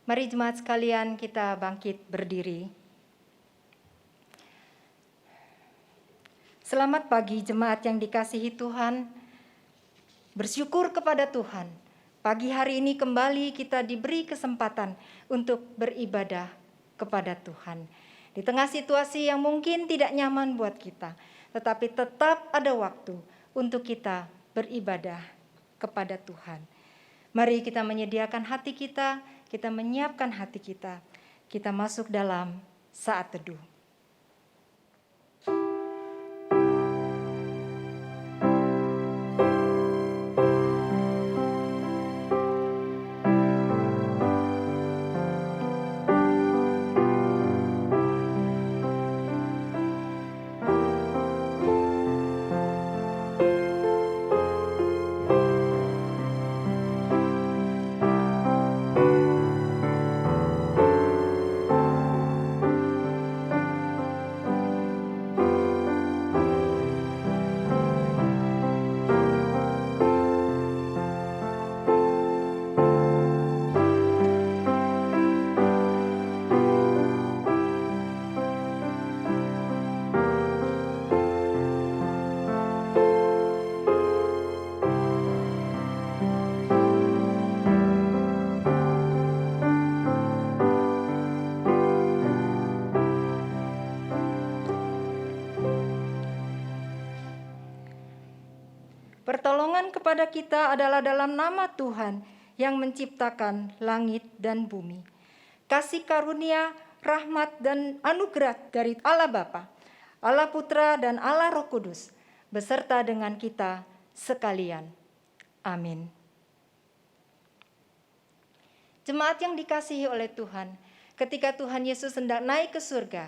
Mari jemaat sekalian kita bangkit berdiri. Selamat pagi jemaat yang dikasihi Tuhan. Bersyukur kepada Tuhan. Pagi hari ini kembali kita diberi kesempatan untuk beribadah kepada Tuhan. Di tengah situasi yang mungkin tidak nyaman buat kita, tetapi tetap ada waktu untuk kita beribadah kepada Tuhan. Mari kita menyediakan hati kita menyiapkan hati kita masuk dalam saat teduh. Pertolongan kepada kita adalah dalam nama Tuhan yang menciptakan langit dan bumi. Kasih karunia, rahmat dan anugerah dari Allah Bapa, Allah Putra dan Allah Roh Kudus beserta dengan kita sekalian. Amin. Jemaat yang dikasihi oleh Tuhan, ketika Tuhan Yesus hendak naik ke surga,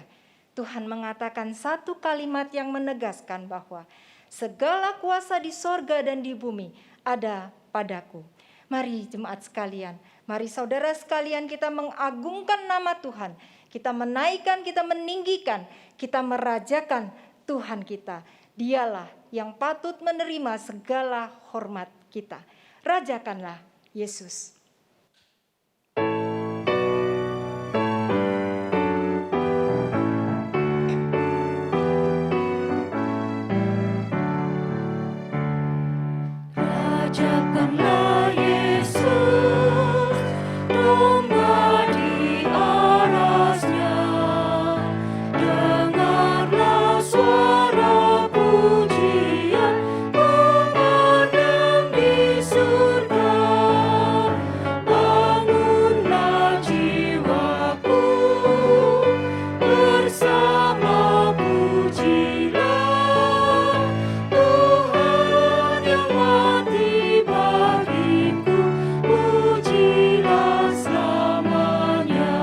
Tuhan mengatakan satu kalimat yang menegaskan bahwa segala kuasa di sorga dan di bumi ada padaku. Mari jemaat sekalian, mari saudara sekalian kita mengagungkan nama Tuhan. Kita menaikkan, kita meninggikan, kita merajakan Tuhan kita. Dialah yang patut menerima segala hormat kita. Rajakanlah Yesus. Rajakanlah Yesus, domba di arasnya. Dengarlah suara pujian, kumandang di surga. Bangunlah jiwaku, bersama pujilah Tuhan yang mati bagiku, pujilah selamanya.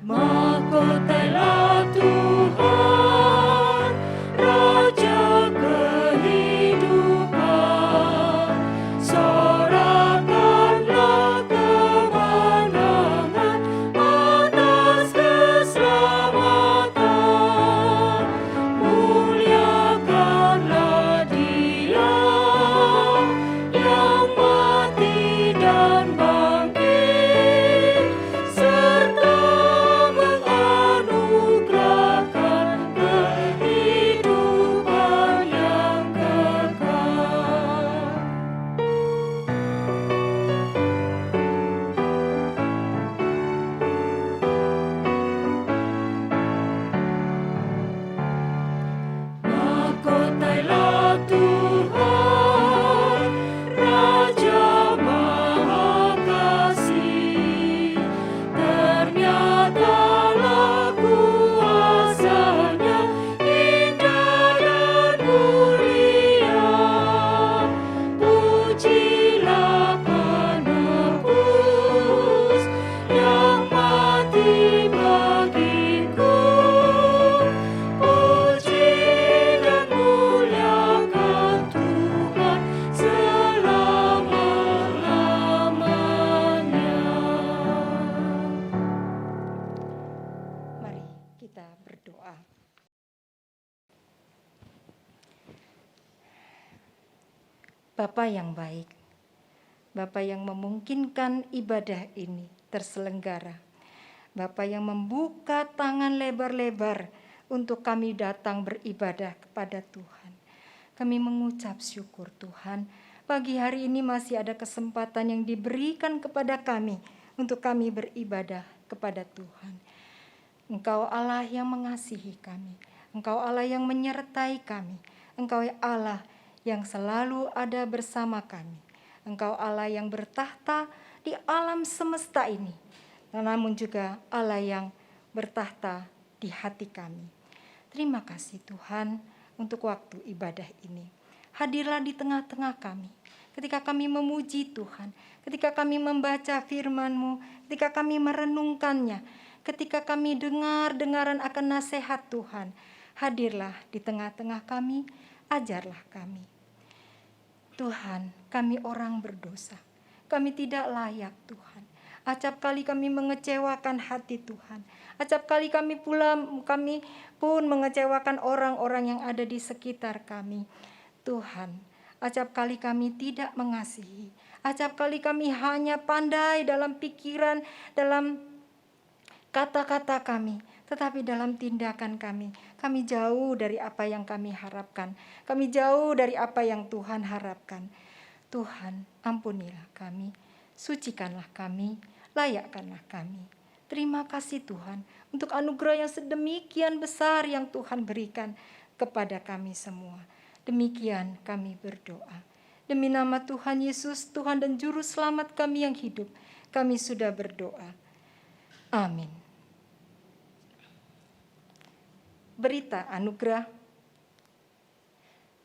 Mahkotailah Tuhan, Raja kehidupan. Sorakanlah kemenangan atas keselamatan. Muliakanlah Dia yang mati dan bangkit, serta menganugerahkan kehidupan yang kekal. Mahkotailah Tuhan, Raja Maha Kasih. Ternyatalah kuasa-Nya indah dan mulia. Pujilah penebus yang mati bagiku. Puji dan muliakan Tuhan selama-lamanya. Mari kita berdoa. Bapa yang baik, Bapa yang memungkinkan ibadah ini terselenggara. Bapa yang membuka tangan lebar-lebar untuk kami datang beribadah kepada Tuhan. Kami mengucap syukur Tuhan, pagi hari ini masih ada kesempatan yang diberikan kepada kami untuk kami beribadah kepada Tuhan. Engkau Allah yang mengasihi kami, Engkau Allah yang menyertai kami, Engkau Allah yang selalu ada bersama kami. Engkau Allah yang bertahta di alam semesta ini, namun juga Allah yang bertahta di hati kami. Terima kasih Tuhan untuk waktu ibadah ini. Hadirlah di tengah-tengah kami. Ketika kami memuji Tuhan, ketika kami membaca firman-Mu, ketika kami merenungkannya, ketika kami dengaran akan nasihat Tuhan, hadirlah di tengah-tengah kami, ajarlah kami. Tuhan, kami orang berdosa. Kami tidak layak Tuhan. Acap kali kami mengecewakan hati Tuhan. Acap kali kami pun mengecewakan orang-orang yang ada di sekitar kami. Tuhan, acap kali kami tidak mengasihi. Acap kali kami hanya pandai dalam pikiran, dalam kata-kata kami. Tetapi dalam tindakan kami jauh dari apa yang kami harapkan. Kami jauh dari apa yang Tuhan harapkan. Tuhan, ampunilah kami, sucikanlah kami, layakkanlah kami. Terima kasih Tuhan untuk anugerah yang sedemikian besar yang Tuhan berikan kepada kami semua. Demikian kami berdoa. Demi nama Tuhan Yesus, Tuhan dan Juru Selamat kami yang hidup, kami sudah berdoa. Amin. Berita anugerah.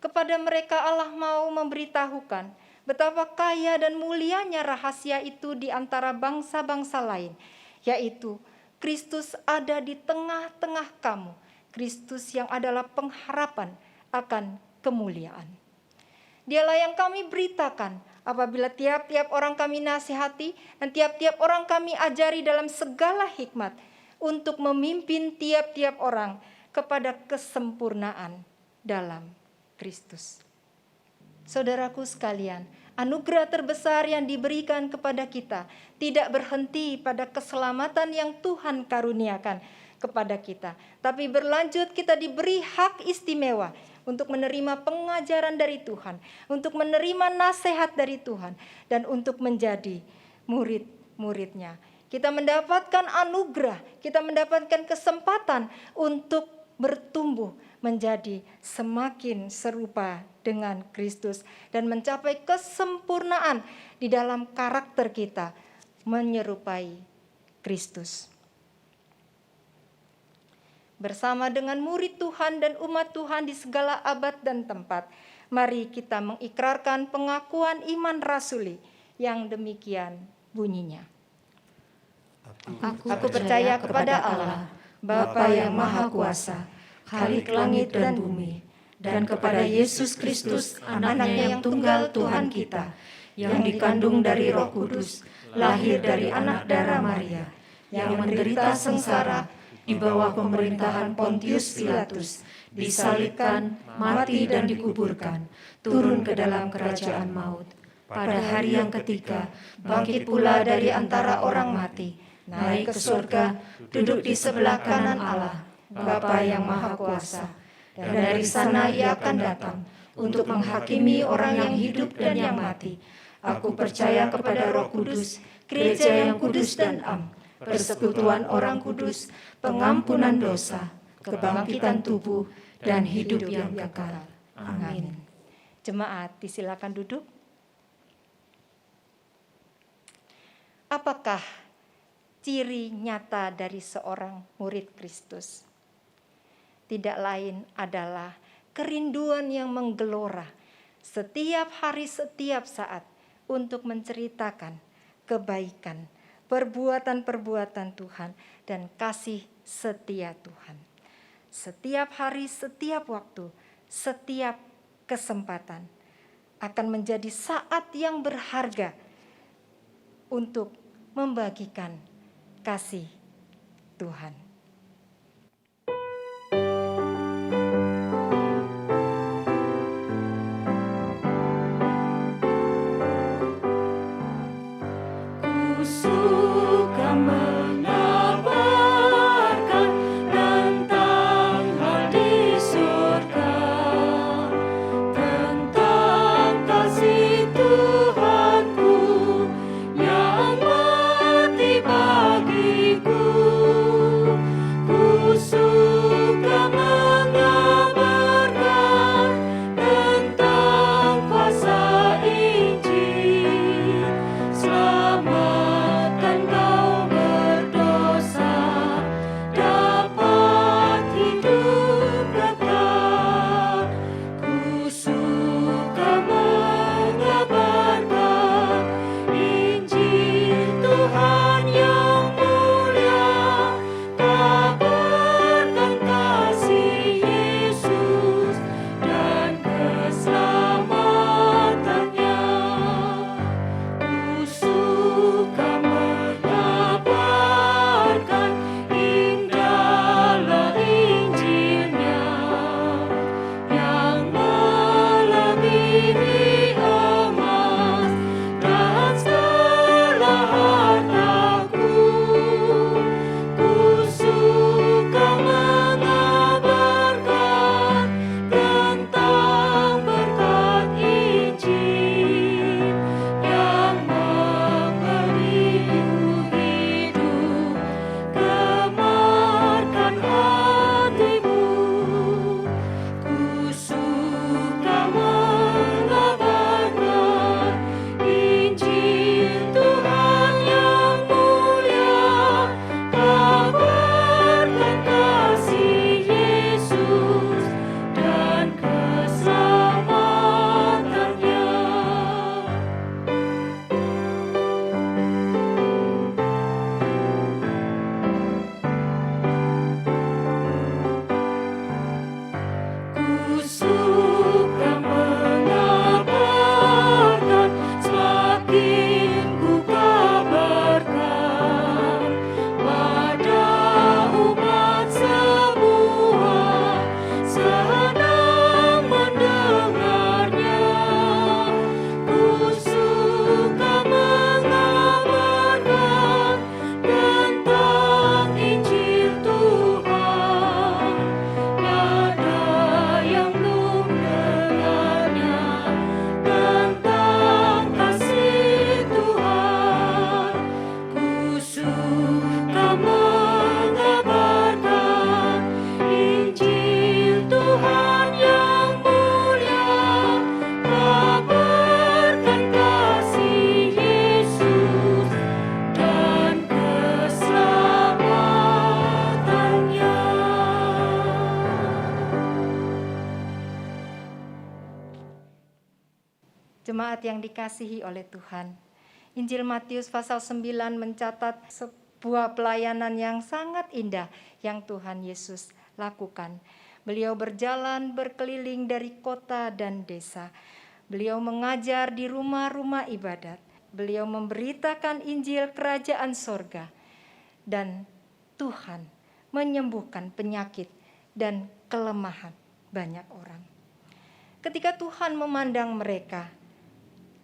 Kepada mereka Allah mau memberitahukan betapa kaya dan mulianya rahasia itu di antara bangsa-bangsa lain, yaitu Kristus ada di tengah-tengah kamu, Kristus yang adalah pengharapan akan kemuliaan. Dialah yang kami beritakan apabila tiap-tiap orang kami nasihati dan tiap-tiap orang kami ajari dalam segala hikmat untuk memimpin tiap-tiap orang kepada kesempurnaan dalam Kristus. Saudaraku sekalian, anugerah terbesar yang diberikan kepada kita tidak berhenti pada keselamatan yang Tuhan karuniakan kepada kita, tapi berlanjut kita diberi hak istimewa untuk menerima pengajaran dari Tuhan, untuk menerima nasihat dari Tuhan, dan untuk menjadi murid-muridnya. Kita mendapatkan anugerah, kita mendapatkan kesempatan untuk bertumbuh menjadi semakin serupa dengan Kristus dan mencapai kesempurnaan di dalam karakter kita menyerupai Kristus. Bersama dengan murid Tuhan dan umat Tuhan di segala abad dan tempat, mari kita mengikrarkan pengakuan iman rasuli yang demikian bunyinya. Aku percaya kepada Allah, Bapa yang Maha Kuasa, Khalik langit dan bumi, dan kepada Yesus Kristus, anaknya yang tunggal Tuhan kita, yang dikandung dari Roh Kudus, lahir dari anak darah Maria, yang menderita sengsara di bawah pemerintahan Pontius Pilatus, disalibkan, mati dan dikuburkan, turun ke dalam kerajaan maut. Pada hari yang ketiga, bangkit pula dari antara orang mati, naik ke surga, duduk di sebelah kanan Allah, Bapa yang Maha Kuasa. Dan dari sana Ia akan datang untuk menghakimi orang yang hidup dan yang mati. Aku percaya kepada Roh Kudus, gereja yang kudus dan am, persekutuan orang kudus, pengampunan dosa, kebangkitan tubuh, dan hidup yang kekal. Amin. Jemaat, disilakan duduk. Apakah ciri nyata dari seorang murid Kristus? Tidak lain adalah kerinduan yang menggelora setiap hari, setiap saat untuk menceritakan kebaikan, perbuatan-perbuatan Tuhan, dan kasih setia Tuhan. Setiap hari, setiap waktu, setiap kesempatan akan menjadi saat yang berharga untuk membagikan kasih Tuhan. suka mengabarkan tentang hal di surga, tentang kasih Tuhanku yang mati bagiku. Ku suka mengabarkan tentang kuasa Injil, selamatkan kaum berdosa, dapat hidup kekal. Ku suka mengabarkan Injil Tuhan yang mulia, kabarkan kasih Yesus dan keselamatannya. Ku suka mengabarkan indahlah Injilnya yang melebihi emas dan segala hartaku. Ku suka mengabarkan tentang berkat Injil yang memberi hidup, gemarkan hatimu. Ku suka mengabarkan Injil Tuhan yang mulia, kabarkan kasih Yesus dan keselamatannya. Ku suka mengabarkan, semakin ku kabarkan pada umat semua, senang mendengarnya. Ku suka mengabarkan tentang Injil Tuhan, ada yang belum dengarnya, tentang kasih Tuhan. Ku suka mengabarkan Injil Tuhan yang mulia, kabarkan kasih Yesus dan keselamatannya. Jemaat yang dikasihi oleh Tuhan, Injil Matius pasal 9 mencatat sebuah pelayanan yang sangat indah yang Tuhan Yesus lakukan. Beliau berjalan berkeliling dari kota dan desa. Beliau mengajar di rumah-rumah ibadat. Beliau memberitakan Injil kerajaan sorga. Dan Tuhan menyembuhkan penyakit dan kelemahan banyak orang. Ketika Tuhan memandang mereka,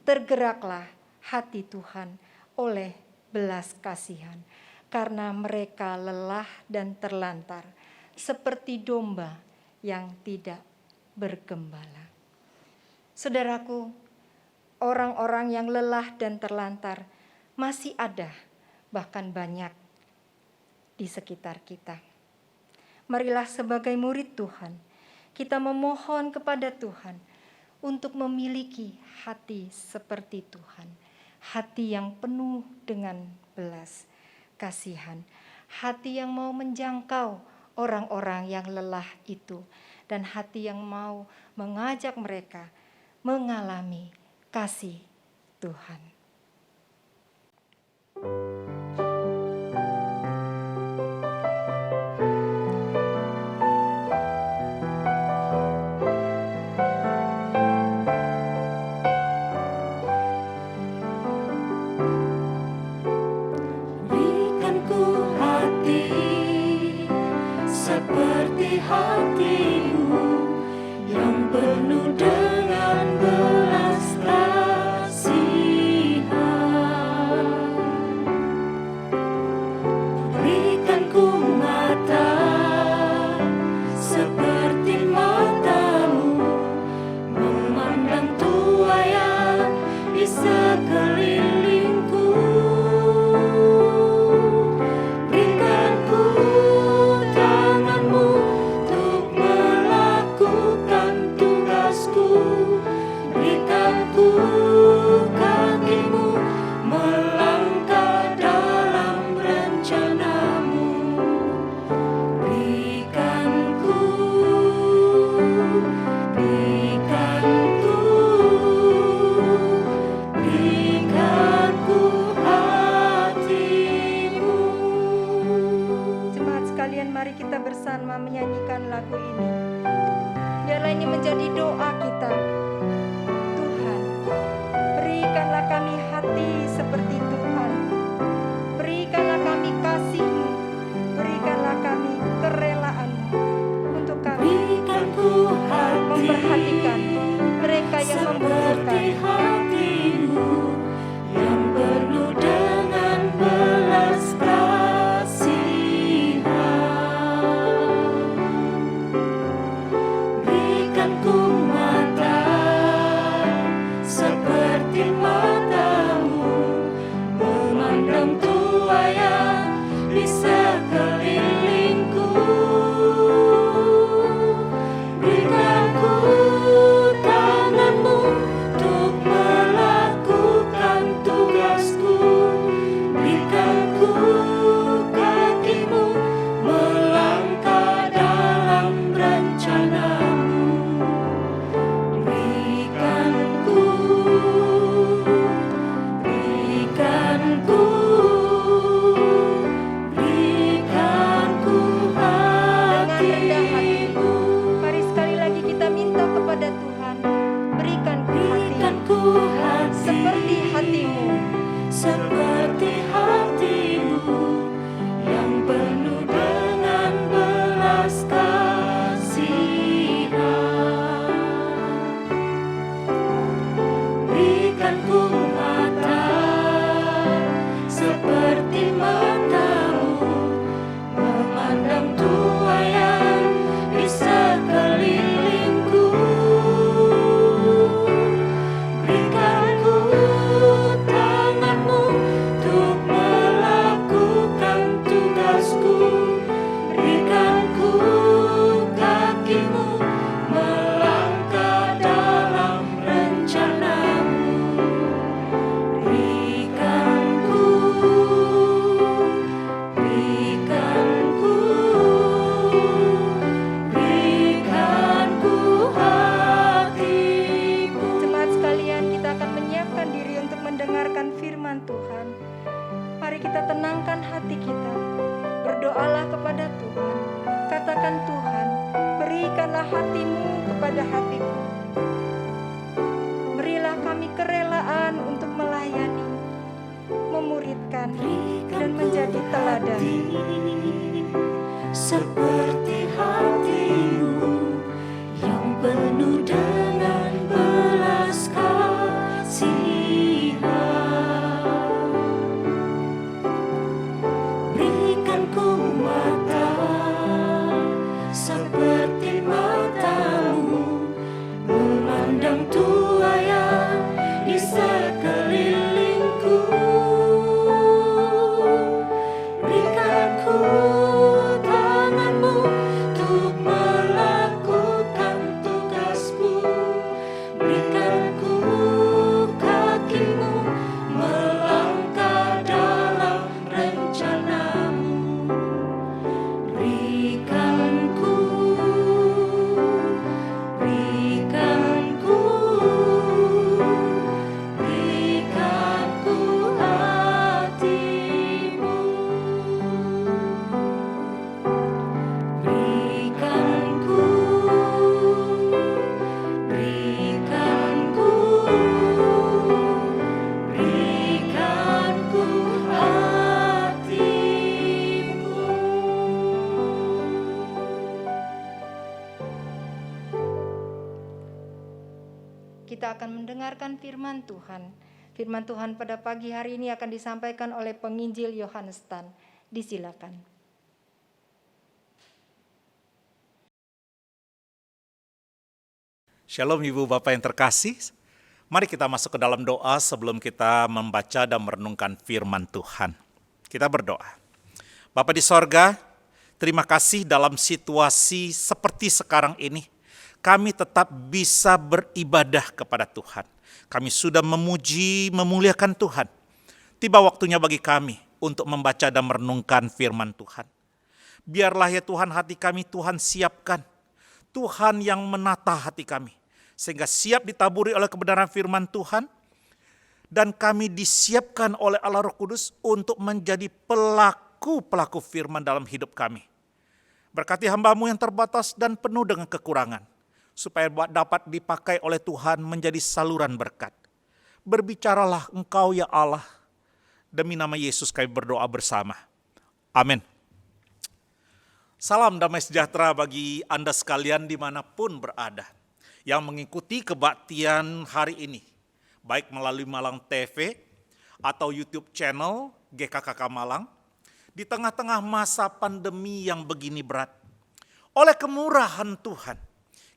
tergeraklah hati Tuhan oleh belas kasihan, karena mereka lelah dan terlantar, seperti domba yang tidak bergembala. Saudaraku, orang-orang yang lelah dan terlantar masih ada, bahkan banyak di sekitar kita. Marilah sebagai murid Tuhan, kita memohon kepada Tuhan untuk memiliki hati seperti Tuhan, hati yang penuh dengan belas kasihan, hati yang mau menjangkau orang-orang yang lelah itu, dan hati yang mau mengajak mereka mengalami kasih Tuhan. Seperti hatimu yang penuh dengan belas kasih. menjadi doa kita. Tuhan, berikanlah kami hati seperti Tuhan. Berikanlah kami kasih-Mu. Berikanlah kami kerelaan-Mu untuk kami Berikan ku hati memperhatikan mereka yang membutuhkan. seperti hati-Mu yang penuh dengan belas kasihan. Berikan ku mata seperti mata-Mu memandang tuaya di sekelilingku. Berikan ku tangan-Mu untuk melakukan tugasku. Berikan ku kaki-Mu melangkah dalam rencana-Mu. Berikan ku hati-Mu. Mari sekali lagi kita minta kepada Tuhan, berikan ku Berikan hati ku hati seperti hati-Mu. seperti hati-Mu yang penuh dengan belas kasihan. Berikan ku mata seperti mata-Mu memandang tuaya di sekelilingku. Berikan ku tangan-Mu untuk melakukan tugasku. Berikan ku kaki-Mu melangkah dalam rencana-Mu. Berikan ku hati-Mu. Jemaat sekalian, kita akan menyiapkan diri untuk mendengarkan firman Tuhan. Mari kita tenangkan hati kita. Berdoalah kepada Tuhan. Katakan, Tuhan, berikanlah hati-Mu kepada hatiku. Berilah kami kerelaan untuk melayani, memuridkan, dan menjadi teladan. Seperti hati-Mu yang penuh dengan belas kasihan. Berikan ku mata seperti mata-Mu memandang tuaya di sekelilingku. Berikan ku tangan-Mu untuk melakukan tugasku. Berikan ku kaki-Mu melangkah dalam rencana-Mu. Berikan ku hati-Mu. Berikan ku hati-Mu. Kita akan mendengarkan firman Tuhan. Firman Tuhan pada pagi hari ini akan disampaikan oleh penginjil Yohanes Tan. Disilakan. Shalom Ibu Bapak yang terkasih. Mari kita masuk ke dalam doa sebelum kita membaca dan merenungkan firman Tuhan. Kita berdoa. Bapa di sorga, terima kasih dalam situasi seperti sekarang ini. Kami tetap bisa beribadah kepada Tuhan. Kami sudah memuji, memuliakan Tuhan. Tiba waktunya bagi kami untuk membaca dan merenungkan firman Tuhan. Biarlah ya Tuhan hati kami Tuhan siapkan. Tuhan yang menata hati kami. Sehingga siap ditaburi oleh kebenaran firman Tuhan. Dan kami disiapkan oleh Allah Roh Kudus untuk menjadi pelaku firman dalam hidup kami. Berkati hamba-Mu yang terbatas dan penuh dengan kekurangan. supaya dapat dipakai oleh Tuhan menjadi saluran berkat. Berbicaralah Engkau ya Allah, demi nama Yesus kami berdoa bersama. Amin. Salam damai sejahtera bagi Anda sekalian dimanapun berada, yang mengikuti kebaktian hari ini, baik melalui Malang TV atau YouTube channel GKKK Malang, di tengah-tengah masa pandemi yang begini berat. Oleh kemurahan Tuhan,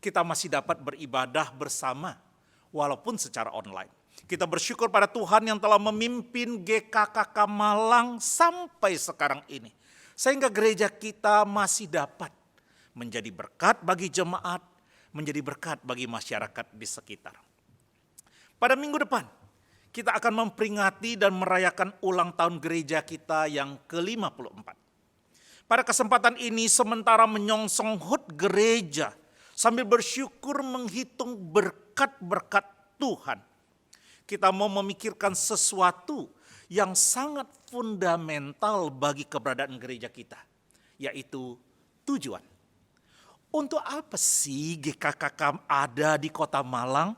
kita masih dapat beribadah bersama, walaupun secara online. Kita bersyukur pada Tuhan yang telah memimpin GKKK Malang sampai sekarang ini. Sehingga gereja kita masih dapat menjadi berkat bagi jemaat, menjadi berkat bagi masyarakat di sekitar. Pada minggu depan, kita akan memperingati dan merayakan ulang tahun gereja kita yang ke-54. Pada kesempatan ini, sementara menyongsong HUT gereja, sambil bersyukur menghitung berkat-berkat Tuhan, kita mau memikirkan sesuatu yang sangat fundamental bagi keberadaan gereja kita, yaitu tujuan. Untuk apa sih GKKK ada di Kota Malang?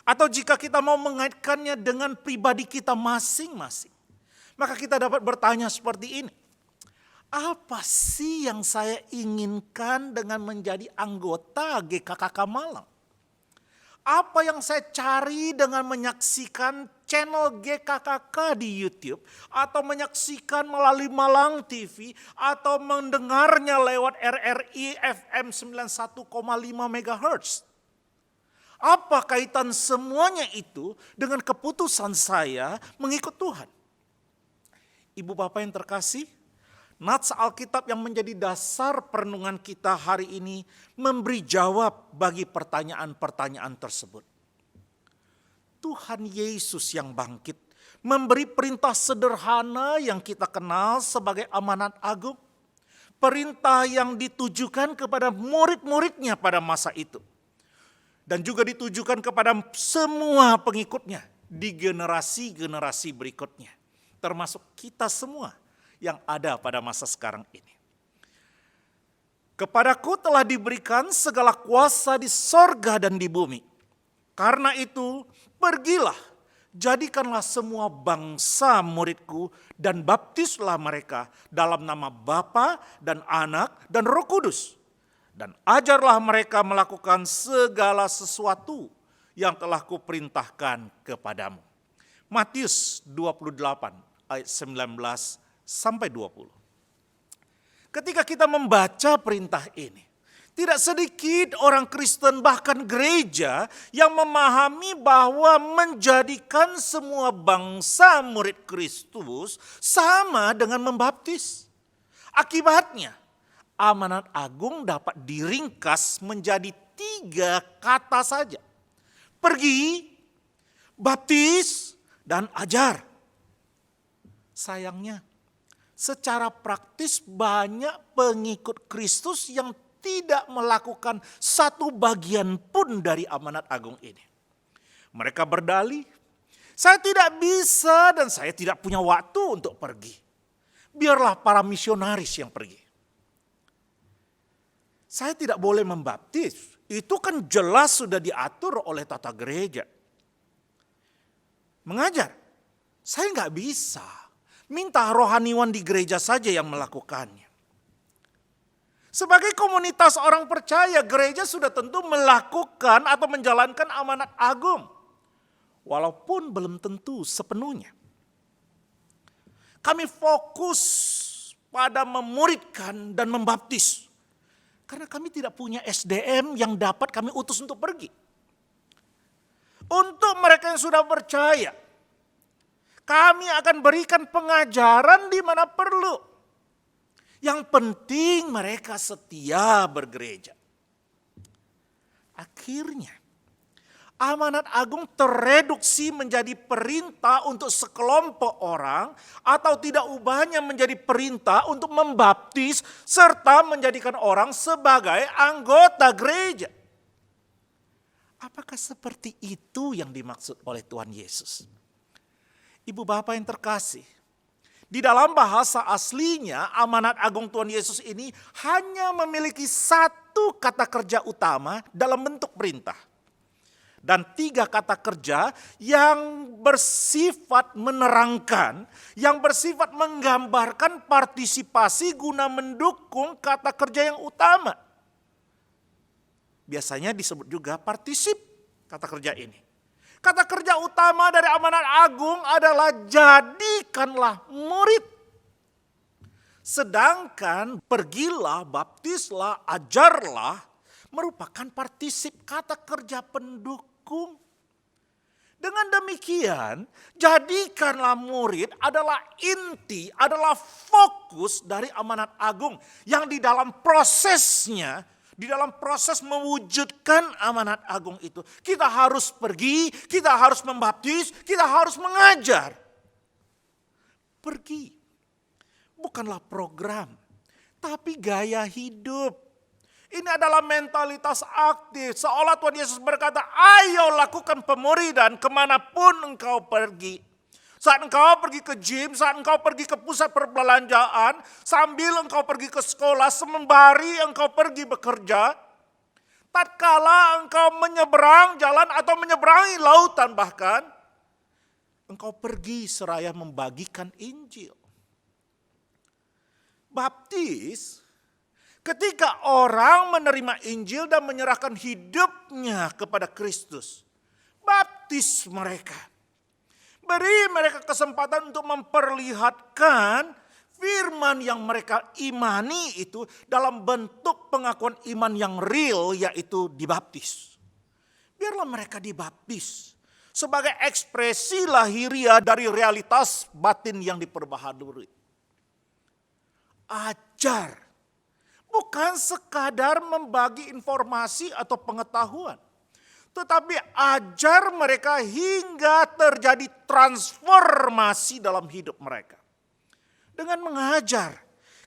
Atau jika kita mau mengaitkannya dengan pribadi kita masing-masing, maka kita dapat bertanya seperti ini. Apa sih yang saya inginkan dengan menjadi anggota GKKK Malang? Apa yang saya cari dengan menyaksikan channel GKKK di YouTube, atau menyaksikan melalui Malang TV, atau mendengarnya lewat RRI FM 91,5 MHz? Apa kaitan semuanya itu dengan keputusan saya mengikut Tuhan? Ibu bapak yang terkasih, nats Alkitab yang menjadi dasar perenungan kita hari ini memberi jawab bagi pertanyaan-pertanyaan tersebut. Tuhan Yesus yang bangkit memberi perintah sederhana yang kita kenal sebagai amanat agung. Perintah yang ditujukan kepada murid-muridnya pada masa itu. Dan juga ditujukan kepada semua pengikutnya di generasi-generasi berikutnya. Termasuk kita semua yang ada pada masa sekarang ini. Kepadaku telah diberikan segala kuasa di sorga dan di bumi. Karena itu, pergilah, jadikanlah semua bangsa muridku dan baptislah mereka dalam nama Bapa dan Anak dan Roh Kudus. Dan ajarlah mereka melakukan segala sesuatu yang telah kuperintahkan kepadamu. Matius 28 ayat 19 sampai 20. Ketika kita membaca perintah ini, tidak sedikit orang Kristen bahkan gereja yang memahami bahwa menjadikan semua bangsa murid Kristus sama dengan membaptis. Akibatnya, amanat agung dapat diringkas menjadi 3 kata saja. Pergi, baptis, dan ajar. Sayangnya, secara praktis banyak pengikut Kristus yang tidak melakukan satu bagian pun dari amanat agung ini. Mereka berdalih, saya tidak bisa dan saya tidak punya waktu untuk pergi. Biarlah para misionaris yang pergi. Saya tidak boleh membaptis, itu kan jelas sudah diatur oleh tata gereja. Mengajar, saya nggak bisa. Minta rohaniwan di gereja saja yang melakukannya. Sebagai komunitas orang percaya, gereja sudah tentu melakukan atau menjalankan amanat agung. Walaupun belum tentu sepenuhnya. Kami fokus pada memuridkan dan membaptis. Karena kami tidak punya SDM yang dapat kami utus untuk pergi. Untuk mereka yang sudah percaya, kami akan berikan pengajaran di mana perlu. Yang penting mereka setia bergereja. Akhirnya, amanat agung tereduksi menjadi perintah untuk sekelompok orang atau tidak ubahnya menjadi perintah untuk membaptis serta menjadikan orang sebagai anggota gereja. Apakah seperti itu yang dimaksud oleh Tuhan Yesus? Ibu bapak yang terkasih, di dalam bahasa aslinya amanat agung Tuhan Yesus ini hanya memiliki satu satu kata kerja utama dalam bentuk perintah. Dan 3 kata kerja yang bersifat menerangkan, yang bersifat menggambarkan partisipasi guna mendukung kata kerja yang utama. Biasanya disebut juga partisip kata kerja ini. Kata kerja utama dari amanat agung adalah jadikanlah murid. Sedangkan pergilah, baptislah, ajarlah merupakan partisip kata kerja pendukung. Dengan demikian, jadikanlah murid adalah inti, adalah fokus dari amanat agung yang di dalam prosesnya, di dalam proses mewujudkan amanat agung itu, kita harus pergi, kita harus membaptis, kita harus mengajar. Pergi bukanlah program, tapi gaya hidup. Ini adalah mentalitas aktif. Seolah Tuhan Yesus berkata, ayo lakukan pemuridan kemanapun engkau pergi. Saat engkau pergi ke gym, saat engkau pergi ke pusat perbelanjaan, sambil engkau pergi ke sekolah, sembari engkau pergi bekerja. Tatkala engkau menyeberang jalan atau menyeberangi lautan bahkan, engkau pergi seraya membagikan Injil. Baptis, ketika orang menerima Injil dan menyerahkan hidupnya kepada Kristus, baptis mereka. Beri mereka kesempatan untuk memperlihatkan firman yang mereka imani itu dalam bentuk pengakuan iman yang real, yaitu dibaptis. Biarlah mereka dibaptis sebagai ekspresi lahiria dari realitas batin yang diperbaharui. Ajar. Bukan sekadar membagi informasi atau pengetahuan. Tetapi ajar mereka hingga terjadi transformasi dalam hidup mereka. Dengan mengajar,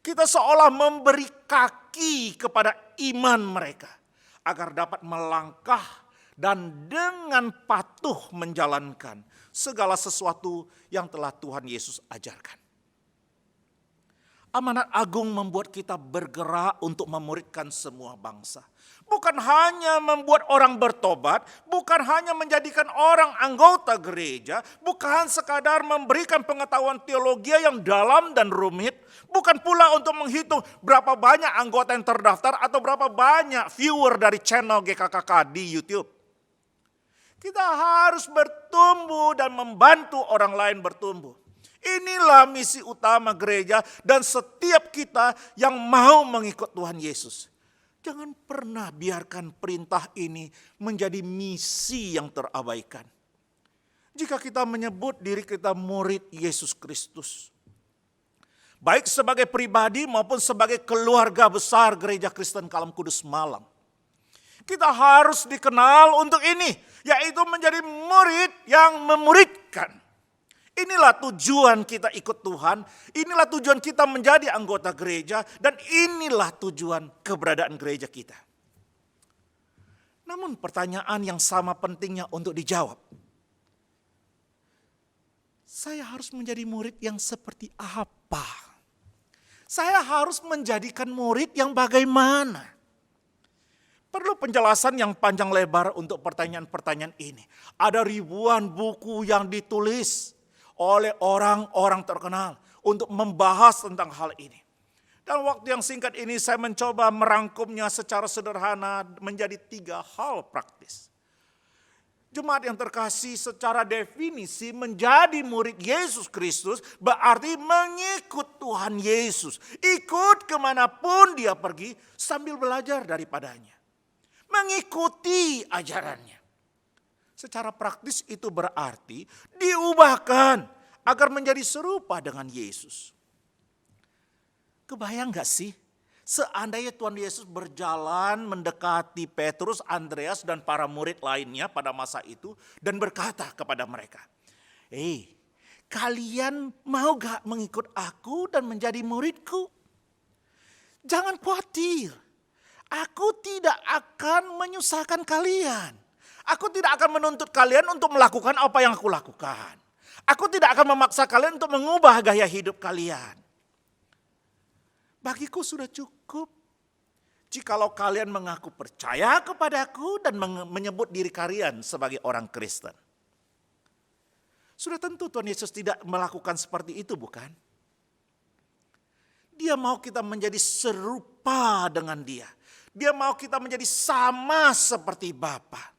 kita seolah memberi kaki kepada iman mereka. Agar dapat melangkah dan dengan patuh menjalankan segala sesuatu yang telah Tuhan Yesus ajarkan. Amanat agung membuat kita bergerak untuk memuridkan semua bangsa. Bukan hanya membuat orang bertobat, bukan hanya menjadikan orang anggota gereja, bukan sekadar memberikan pengetahuan teologi yang dalam dan rumit, bukan pula untuk menghitung berapa banyak anggota yang terdaftar atau berapa banyak viewer dari channel GKKK di YouTube. Kita harus bertumbuh dan membantu orang lain bertumbuh. Inilah misi utama gereja dan setiap kita yang mau mengikut Tuhan Yesus. Jangan pernah biarkan perintah ini menjadi misi yang terabaikan. Jika kita menyebut diri kita murid Yesus Kristus, baik sebagai pribadi maupun sebagai keluarga besar Gereja Kristen Kalam Kudus Malang, kita harus dikenal untuk ini, yaitu menjadi murid yang memuridkan. Inilah tujuan kita ikut Tuhan, inilah tujuan kita menjadi anggota gereja, dan inilah tujuan keberadaan gereja kita. Namun pertanyaan yang sama pentingnya untuk dijawab. Saya harus menjadi murid yang seperti apa? Saya harus menjadikan murid yang bagaimana? Perlu penjelasan yang panjang lebar untuk pertanyaan-pertanyaan ini. Ada ribuan buku yang ditulis oleh orang-orang terkenal untuk membahas tentang hal ini. Dalam waktu yang singkat ini saya mencoba merangkumnya secara sederhana menjadi 3 hal praktis. Jemaat yang terkasih, secara definisi menjadi murid Yesus Kristus berarti mengikut Tuhan Yesus. Ikut kemanapun dia pergi sambil belajar daripadanya. Mengikuti ajarannya. Secara praktis itu berarti diubahkan agar menjadi serupa dengan Yesus. Kebayang gak sih? Seandainya Tuhan Yesus berjalan mendekati Petrus, Andreas, dan para murid lainnya pada masa itu dan berkata kepada mereka, kalian mau gak mengikut aku dan menjadi muridku? Jangan khawatir, aku tidak akan menyusahkan kalian. Aku tidak akan menuntut kalian untuk melakukan apa yang aku lakukan. Aku tidak akan memaksa kalian untuk mengubah gaya hidup kalian. Bagiku sudah cukup jikalau kalian mengaku percaya kepadaku dan menyebut diri kalian sebagai orang Kristen. Sudah tentu Tuhan Yesus tidak melakukan seperti itu, bukan? Dia mau kita menjadi serupa dengan Dia. Dia mau kita menjadi sama seperti Bapa.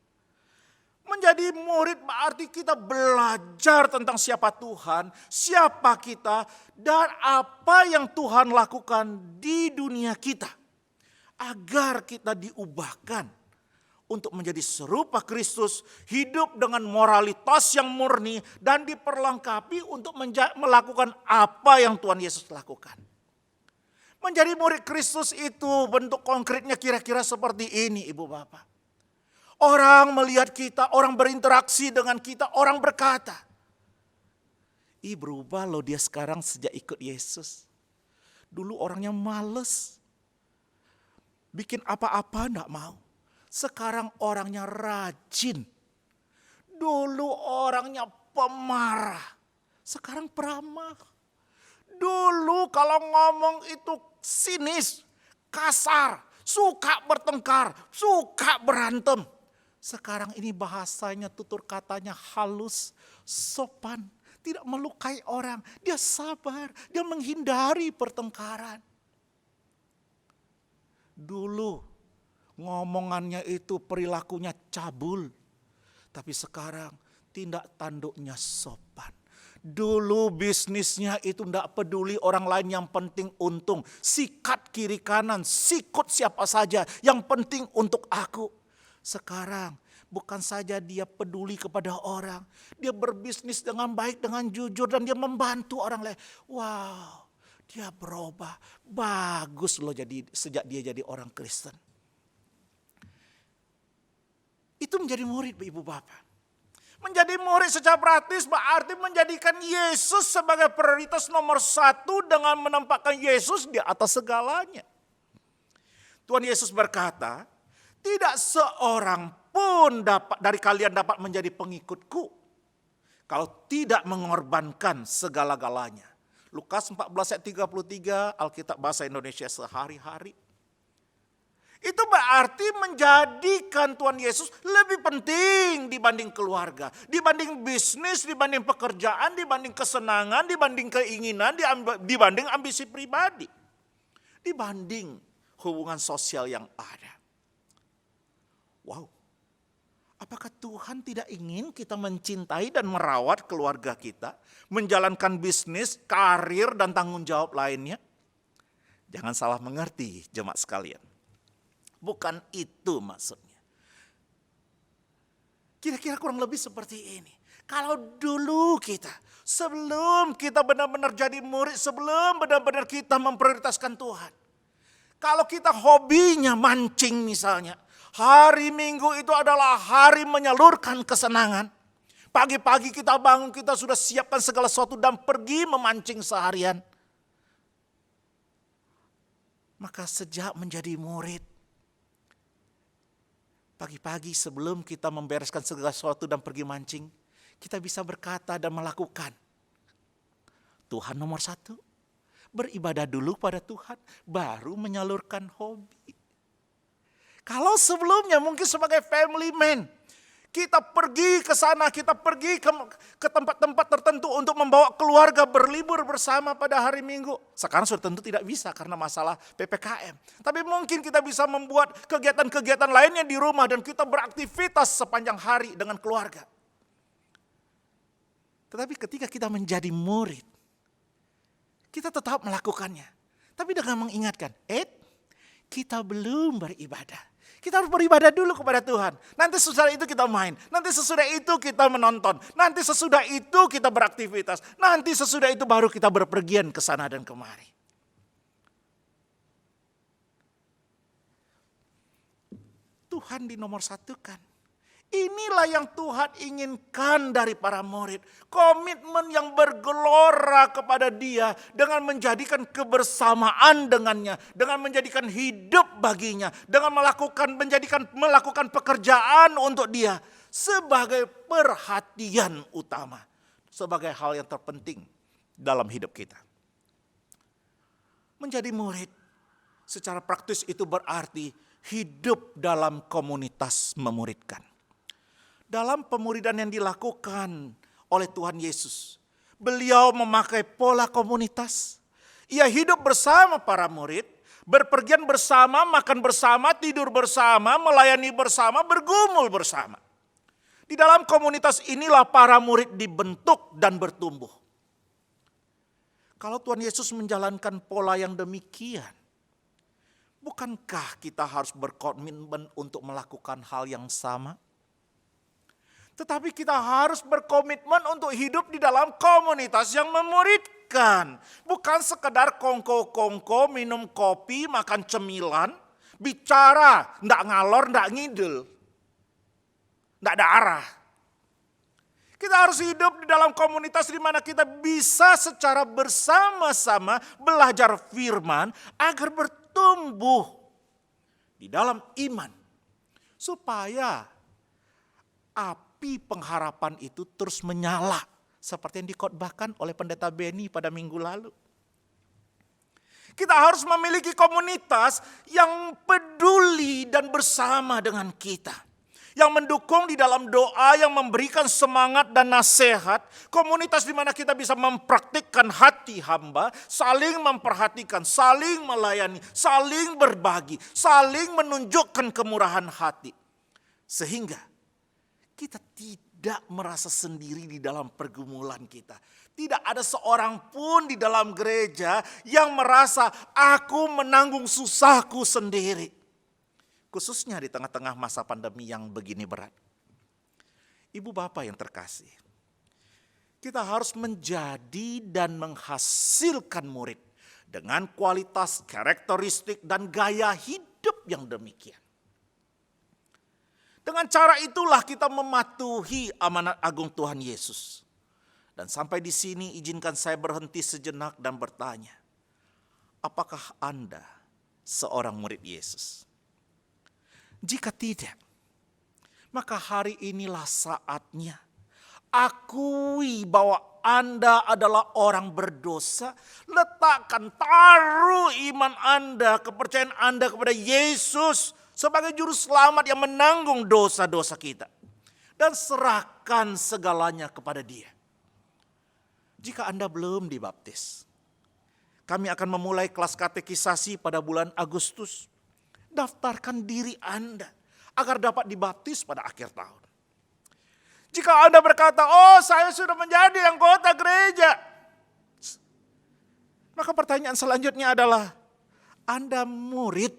Menjadi murid berarti kita belajar tentang siapa Tuhan, siapa kita, dan apa yang Tuhan lakukan di dunia kita. Agar kita diubahkan untuk menjadi serupa Kristus, hidup dengan moralitas yang murni, dan diperlengkapi untuk melakukan apa yang Tuhan Yesus lakukan. Menjadi murid Kristus itu bentuk konkretnya kira-kira seperti ini, Ibu Bapak. Orang melihat kita, orang berinteraksi dengan kita, orang berkata, "Ih, berubah loh dia sekarang sejak ikut Yesus. Dulu orangnya males, bikin apa-apa enggak mau. Sekarang orangnya rajin. Dulu orangnya pemarah, sekarang peramah. Dulu kalau ngomong itu sinis, kasar, suka bertengkar, suka berantem. Sekarang ini bahasanya, tutur katanya halus, sopan, tidak melukai orang. Dia sabar, dia menghindari pertengkaran. Dulu ngomongannya itu perilakunya cabul, tapi sekarang tindak tanduknya sopan. Dulu bisnisnya itu tidak peduli orang lain, yang penting untung. Sikat kiri kanan, sikut siapa saja, yang penting untuk aku. Sekarang bukan saja dia peduli kepada orang, dia berbisnis dengan baik, dengan jujur, dan dia membantu orang lain. Wow, dia berubah. Bagus loh sejak dia jadi orang Kristen. Itu menjadi murid, Ibu Bapak. Menjadi murid secara praktis berarti menjadikan Yesus sebagai prioritas nomor 1 dengan menempatkan Yesus di atas segalanya. Tuhan Yesus berkata, "Tidak seorang pun dari kalian dapat menjadi pengikutku kalau tidak mengorbankan segala-galanya." Lukas 14 ayat 33, Alkitab Bahasa Indonesia Sehari-hari. Itu berarti menjadikan Tuhan Yesus lebih penting dibanding keluarga, dibanding bisnis, dibanding pekerjaan, dibanding kesenangan, dibanding keinginan, dibanding ambisi pribadi, dibanding hubungan sosial yang ada. Wow, apakah Tuhan tidak ingin kita mencintai dan merawat keluarga kita, menjalankan bisnis, karir, dan tanggung jawab lainnya? Jangan salah mengerti, jemaat sekalian. Bukan itu maksudnya. Kira-kira kurang lebih seperti ini. Kalau dulu kita, sebelum kita benar-benar jadi murid, sebelum benar-benar kita memprioritaskan Tuhan. Kalau kita hobinya mancing misalnya, hari Minggu itu adalah hari menyalurkan kesenangan. Pagi-pagi kita bangun, kita sudah siapkan segala sesuatu dan pergi memancing seharian. Maka sejak menjadi murid, pagi-pagi sebelum kita membereskan segala sesuatu dan pergi mancing, kita bisa berkata dan melakukan, Tuhan nomor 1, beribadah dulu pada Tuhan, baru menyalurkan hobi. Kalau sebelumnya mungkin sebagai family man, kita pergi ke sana, kita pergi ke tempat-tempat tertentu untuk membawa keluarga berlibur bersama pada hari Minggu. Sekarang sudah tentu tidak bisa karena masalah PPKM. Tapi mungkin kita bisa membuat kegiatan-kegiatan lainnya di rumah dan kita beraktivitas sepanjang hari dengan keluarga. Tetapi ketika kita menjadi murid, kita tetap melakukannya. Tapi dengan mengingatkan, kita belum beribadah. Kita harus beribadah dulu kepada Tuhan. Nanti sesudah itu kita main. Nanti sesudah itu kita menonton. Nanti sesudah itu kita beraktivitas. Nanti sesudah itu baru kita berpergian ke sana dan kemari. Tuhan dinomor satukan. Inilah yang Tuhan inginkan dari para murid. Komitmen yang bergelora kepada Dia dengan menjadikan kebersamaan dengannya, dengan menjadikan hidup baginya, dengan melakukan pekerjaan untuk Dia sebagai perhatian utama, sebagai hal yang terpenting dalam hidup kita. Menjadi murid Secara praktis itu berarti hidup dalam komunitas memuridkan. Dalam pemuridan yang dilakukan oleh Tuhan Yesus, beliau memakai pola komunitas. Ia hidup bersama para murid, berpergian bersama, makan bersama, tidur bersama, melayani bersama, bergumul bersama. Di dalam komunitas inilah para murid dibentuk dan bertumbuh. Kalau Tuhan Yesus menjalankan pola yang demikian, bukankah kita harus berkomitmen untuk melakukan hal yang sama? Tetapi kita harus berkomitmen untuk hidup di dalam komunitas yang memuridkan. Bukan sekedar kongko-kongko, minum kopi, makan cemilan, bicara, ndak ngalor, ndak ngidul. Ndak ada arah. Kita harus hidup di dalam komunitas di mana kita bisa secara bersama-sama belajar firman agar bertumbuh di dalam iman. Supaya api pengharapan itu terus menyala seperti yang dikhotbahkan oleh Pendeta Beni pada minggu lalu. Kita harus memiliki komunitas yang peduli dan bersama dengan kita. Yang mendukung di dalam doa, yang memberikan semangat dan nasihat. Komunitas di mana kita bisa mempraktikkan hati hamba, saling memperhatikan, saling melayani, saling berbagi, saling menunjukkan kemurahan hati. Sehingga kita tidak merasa sendiri di dalam pergumulan kita. Tidak ada seorang pun di dalam gereja yang merasa aku menanggung susahku sendiri. Khususnya di tengah-tengah masa pandemi yang begini berat. Ibu bapak yang terkasih, kita harus menjadi dan menghasilkan murid dengan kualitas, karakteristik, dan gaya hidup yang demikian. Dengan cara itulah kita mematuhi amanat agung Tuhan Yesus. Dan sampai di sini izinkan saya berhenti sejenak dan bertanya, apakah Anda seorang murid Yesus? Jika tidak, maka hari inilah saatnya akui bahwa Anda adalah orang berdosa. Letakkan, taruh iman Anda, kepercayaan Anda kepada Yesus sebagai juru selamat yang menanggung dosa-dosa kita. Dan serahkan segalanya kepada Dia. Jika Anda belum dibaptis, kami akan memulai kelas katekisasi pada bulan Agustus. Daftarkan diri Anda agar dapat dibaptis pada akhir tahun. Jika Anda berkata, oh saya sudah menjadi anggota gereja. Maka pertanyaan selanjutnya adalah, Anda murid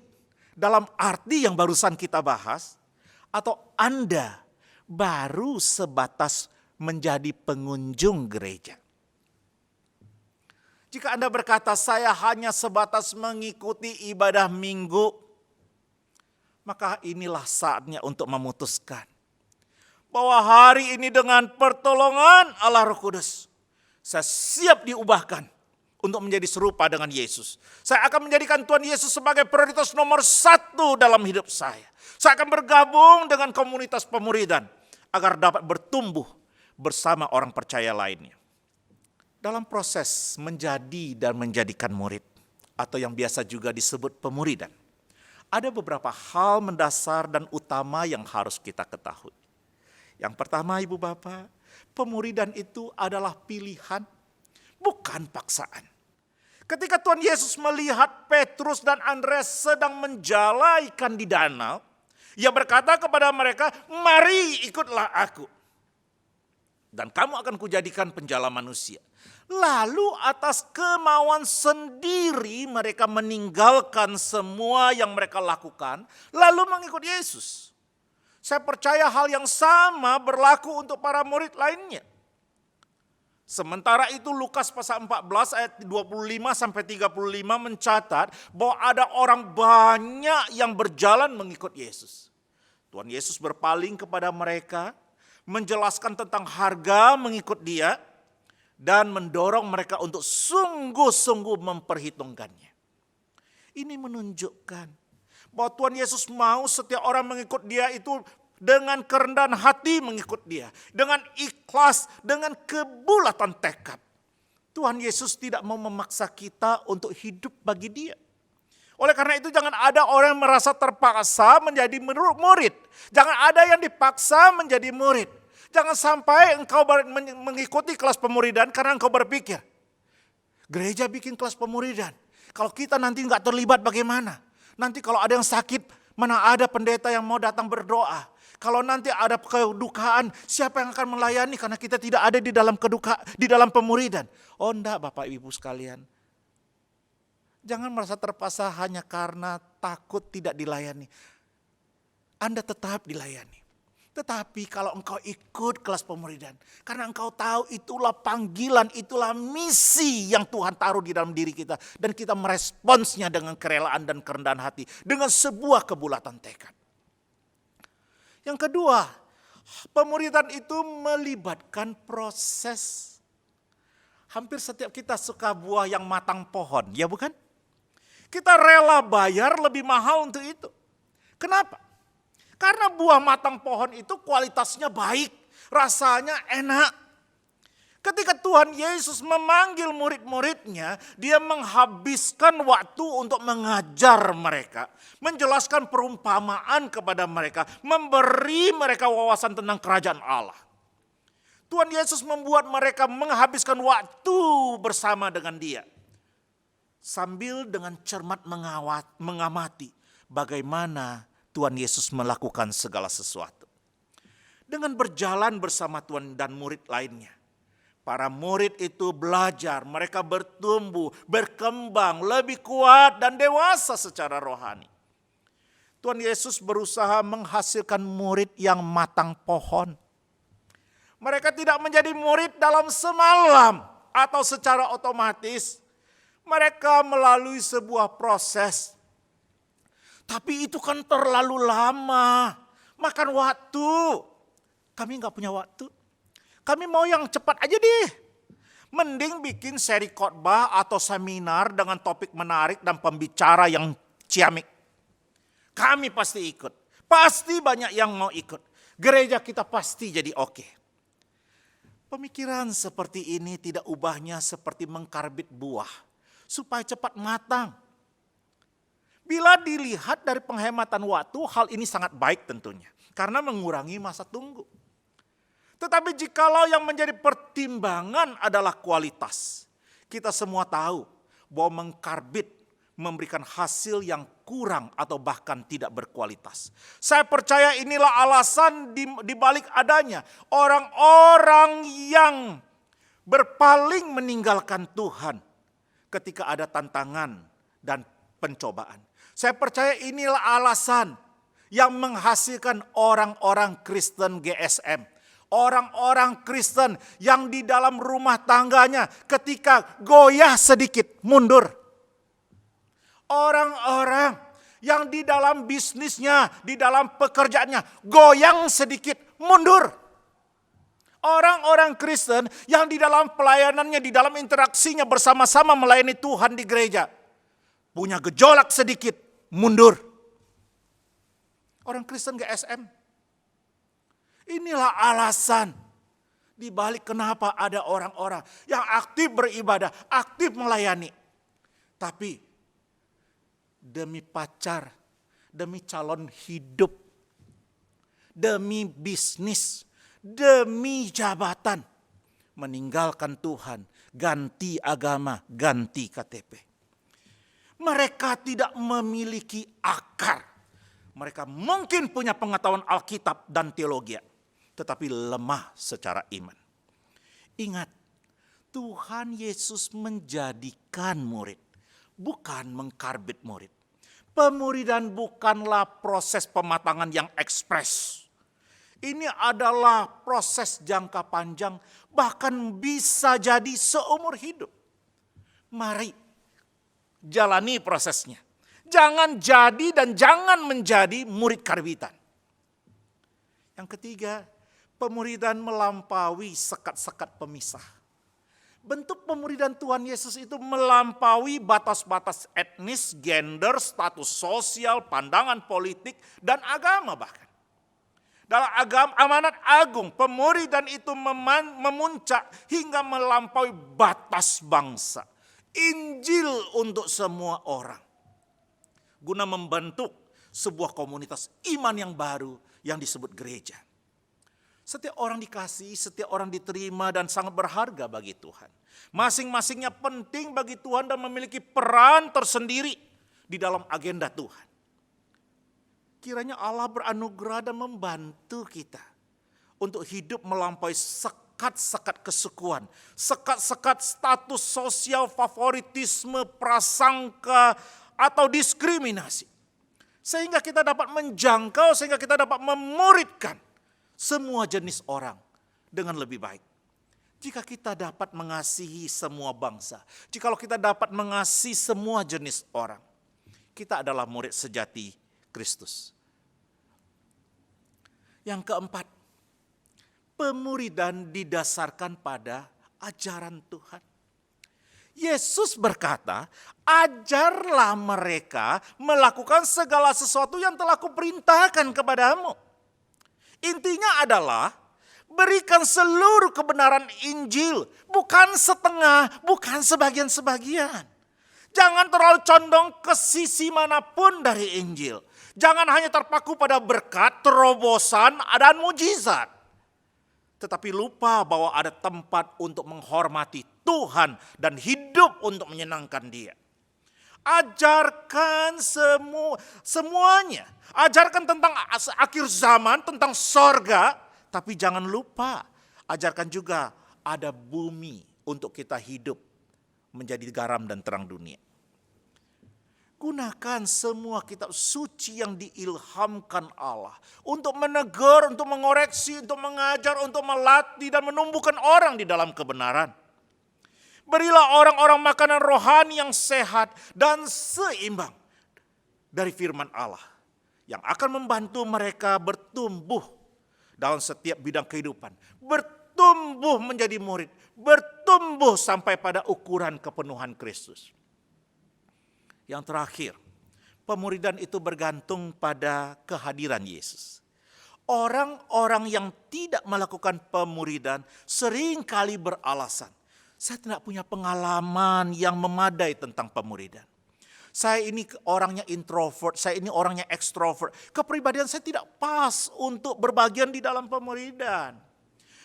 dalam arti yang barusan kita bahas? Atau Anda baru sebatas menjadi pengunjung gereja? Jika Anda berkata, saya hanya sebatas mengikuti ibadah minggu, maka inilah saatnya untuk memutuskan bahwa hari ini dengan pertolongan Allah Roh Kudus, saya siap diubahkan untuk menjadi serupa dengan Yesus. Saya akan menjadikan Tuhan Yesus sebagai prioritas nomor 1 dalam hidup saya. Saya akan bergabung dengan komunitas pemuridan agar dapat bertumbuh bersama orang percaya lainnya. Dalam proses menjadi dan menjadikan murid, atau yang biasa juga disebut pemuridan, ada beberapa hal mendasar dan utama yang harus kita ketahui. Yang pertama, ibu bapak, pemuridan itu adalah pilihan, bukan paksaan. Ketika Tuhan Yesus melihat Petrus dan Andreas sedang menjala ikan di danau, Ia berkata kepada mereka, mari ikutlah aku. Dan kamu akan kujadikan penjala manusia. Lalu atas kemauan sendiri mereka meninggalkan semua yang mereka lakukan, lalu mengikut Yesus. Saya percaya hal yang sama berlaku untuk para murid lainnya. Sementara itu Lukas pasal 14 ayat 25 sampai 35 mencatat bahwa ada orang banyak yang berjalan mengikut Yesus. Tuhan Yesus berpaling kepada mereka, menjelaskan tentang harga mengikut Dia, dan mendorong mereka untuk sungguh-sungguh memperhitungkannya. Ini menunjukkan bahwa Tuhan Yesus mau setiap orang mengikut Dia itu dengan kerendahan hati mengikut Dia, dengan ikhlas, dengan kebulatan tekad. Tuhan Yesus tidak mau memaksa kita untuk hidup bagi Dia. Oleh karena itu jangan ada orang yang merasa terpaksa menjadi murid. Jangan ada yang dipaksa menjadi murid. Jangan sampai engkau mengikuti kelas pemuridan karena engkau berpikir, gereja bikin kelas pemuridan. Kalau kita nanti nggak terlibat bagaimana? Nanti kalau ada yang sakit, mana ada pendeta yang mau datang berdoa. Kalau nanti ada kedukaan, siapa yang akan melayani karena kita tidak ada di dalam pemuridan. Oh enggak Bapak Ibu sekalian. Jangan merasa terpaksa hanya karena takut tidak dilayani. Anda tetap dilayani. Tetapi kalau engkau ikut kelas pemuridan, karena engkau tahu itulah panggilan, itulah misi yang Tuhan taruh di dalam diri kita. Dan kita meresponsnya dengan kerelaan dan kerendahan hati. Dengan sebuah kebulatan tekad. Yang kedua, pemuridan itu melibatkan proses. Hampir setiap kita suka buah yang matang pohon, ya bukan? Kita rela bayar lebih mahal untuk itu. Kenapa? Karena buah matang pohon itu kualitasnya baik, rasanya enak. Ketika Tuhan Yesus memanggil murid-muridnya, dia menghabiskan waktu untuk mengajar mereka, menjelaskan perumpamaan kepada mereka, memberi mereka wawasan tentang kerajaan Allah. Tuhan Yesus membuat mereka menghabiskan waktu bersama dengan dia. Sambil dengan cermat mengamati bagaimana Tuhan Yesus melakukan segala sesuatu. Dengan berjalan bersama Tuhan dan murid lainnya. Para murid itu belajar, mereka bertumbuh, berkembang, lebih kuat dan dewasa secara rohani. Tuhan Yesus berusaha menghasilkan murid yang matang pohon. Mereka tidak menjadi murid dalam semalam atau secara otomatis. Mereka melalui sebuah proses. Tapi itu kan terlalu lama, makan waktu. Kami nggak punya waktu. Kami mau yang cepat aja deh. Mending bikin seri khotbah atau seminar dengan topik menarik dan pembicara yang ciamik. Kami pasti ikut. Pasti banyak yang mau ikut. Gereja kita pasti jadi oke. Pemikiran seperti ini tidak ubahnya seperti mengkarbit buah. Supaya cepat matang. Bila dilihat dari penghematan waktu, hal ini sangat baik tentunya. Karena mengurangi masa tunggu. Tetapi jikalau yang menjadi pertimbangan adalah kualitas. Kita semua tahu bahwa mengkarbit memberikan hasil yang kurang atau bahkan tidak berkualitas. Saya percaya inilah alasan di balik adanya orang-orang yang berpaling meninggalkan Tuhan ketika ada tantangan dan pencobaan. Saya percaya inilah alasan yang menghasilkan orang-orang Kristen GSM. Orang-orang Kristen yang di dalam rumah tangganya ketika goyah sedikit mundur. Orang-orang yang di dalam bisnisnya, di dalam pekerjaannya goyang sedikit mundur. Orang-orang Kristen yang di dalam pelayanannya, di dalam interaksinya bersama-sama melayani Tuhan di gereja. Punya gejolak sedikit mundur. Orang Kristen GSM. Inilah alasan di balik kenapa ada orang-orang yang aktif beribadah, aktif melayani. Tapi demi pacar, demi calon hidup, demi bisnis, demi jabatan, meninggalkan Tuhan, ganti agama, ganti KTP. Mereka tidak memiliki akar. Mereka mungkin punya pengetahuan Alkitab dan teologi, tetapi lemah secara iman. Ingat, Tuhan Yesus menjadikan murid, bukan mengkarbit murid. Pemuridan bukanlah proses pematangan yang ekspres. Ini adalah proses jangka panjang, bahkan bisa jadi seumur hidup. Mari jalani prosesnya. Jangan jadi dan jangan menjadi murid karbitan. Yang ketiga, pemuridan melampaui sekat-sekat pemisah. Bentuk pemuridan Tuhan Yesus itu melampaui batas-batas etnis, gender, status sosial, pandangan politik, dan agama bahkan. Dalam amanat agung, pemuridan itu memuncak hingga melampaui batas bangsa. Injil untuk semua orang. guna membentuk sebuah komunitas iman yang baru yang disebut gereja. Setiap orang dikasihi, setiap orang diterima dan sangat berharga bagi Tuhan. Masing-masingnya penting bagi Tuhan dan memiliki peran tersendiri di dalam agenda Tuhan. Kiranya Allah beranugerah dan membantu kita untuk hidup melampaui sekat-sekat kesukuan, sekat-sekat status sosial, favoritisme, prasangka, atau diskriminasi. Sehingga kita dapat menjangkau, sehingga kita dapat memuridkan semua jenis orang dengan lebih baik. Jika kita dapat mengasihi semua bangsa, jikalau kita dapat mengasihi semua jenis orang, kita adalah murid sejati Kristus. Yang keempat, pemuridan didasarkan pada ajaran Tuhan. Yesus berkata, ajarlah mereka melakukan segala sesuatu yang telah kuperintahkan kepadamu. Intinya adalah berikan seluruh kebenaran Injil, bukan setengah, bukan sebagian-sebagian. Jangan terlalu condong ke sisi manapun dari Injil. Jangan hanya terpaku pada berkat, terobosan, dan mujizat. Tetapi lupa bahwa ada tempat untuk menghormati Tuhan dan hidup untuk menyenangkan Dia. Ajarkan semuanya. Ajarkan tentang akhir zaman, tentang sorga. Tapi jangan lupa, ajarkan juga ada bumi untuk kita hidup menjadi garam dan terang dunia. Gunakan semua kitab suci yang diilhamkan Allah untuk menegur, untuk mengoreksi, untuk mengajar, untuk melatih dan menumbuhkan orang di dalam kebenaran. Berilah orang-orang makanan rohani yang sehat dan seimbang dari firman Allah yang akan membantu mereka bertumbuh dalam setiap bidang kehidupan. Bertumbuh menjadi murid, bertumbuh sampai pada ukuran kepenuhan Kristus. Yang terakhir, pemuridan itu bergantung pada kehadiran Yesus. Orang-orang yang tidak melakukan pemuridan seringkali beralasan, saya tidak punya pengalaman yang memadai tentang pemuridan. Saya ini orangnya introvert, saya ini orangnya ekstrovert. Kepribadian saya tidak pas untuk berbagian di dalam pemuridan.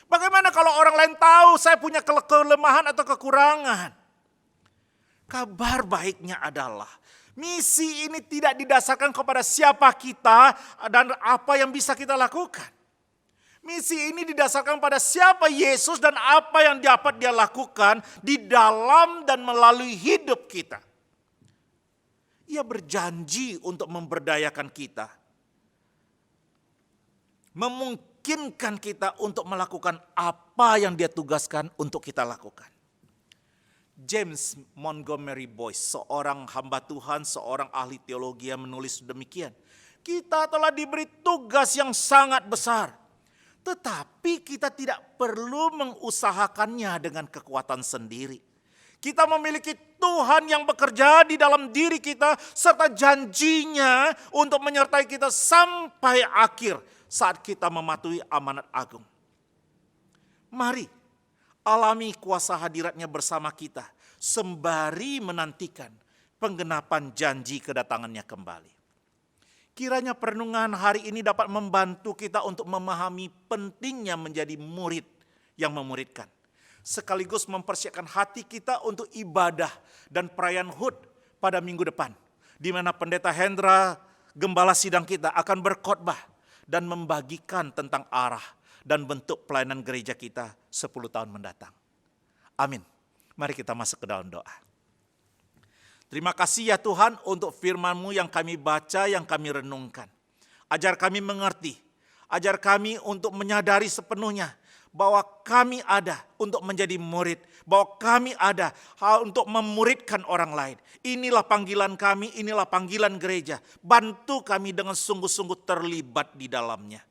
Bagaimana kalau orang lain tahu saya punya kelemahan atau kekurangan? Kabar baiknya adalah misi ini tidak didasarkan kepada siapa kita dan apa yang bisa kita lakukan. Misi ini didasarkan pada siapa Yesus dan apa yang dapat Dia lakukan di dalam dan melalui hidup kita. Ia berjanji untuk memberdayakan kita. Memungkinkan kita untuk melakukan apa yang Dia tugaskan untuk kita lakukan. James Montgomery Boyce, seorang hamba Tuhan, seorang ahli teologi yang menulis demikian. Kita telah diberi tugas yang sangat besar. Tetapi kita tidak perlu mengusahakannya dengan kekuatan sendiri. Kita memiliki Tuhan yang bekerja di dalam diri kita serta janjinya untuk menyertai kita sampai akhir saat kita mematuhi amanat agung. Mari alami kuasa hadiratnya bersama kita sembari menantikan penggenapan janji kedatangannya kembali. Kiranya perenungan hari ini dapat membantu kita untuk memahami pentingnya menjadi murid yang memuridkan. Sekaligus mempersiapkan hati kita untuk ibadah dan perayaan HUT pada minggu depan. Di mana Pendeta Hendra, gembala sidang kita, akan berkhotbah dan membagikan tentang arah dan bentuk pelayanan gereja kita 10 tahun mendatang. Amin. Mari kita masuk ke dalam doa. Terima kasih ya Tuhan untuk firman-Mu yang kami baca, yang kami renungkan. Ajar kami mengerti, ajar kami untuk menyadari sepenuhnya bahwa kami ada untuk menjadi murid, bahwa kami ada untuk memuridkan orang lain. Inilah panggilan kami, inilah panggilan gereja. Bantu kami dengan sungguh-sungguh terlibat di dalamnya.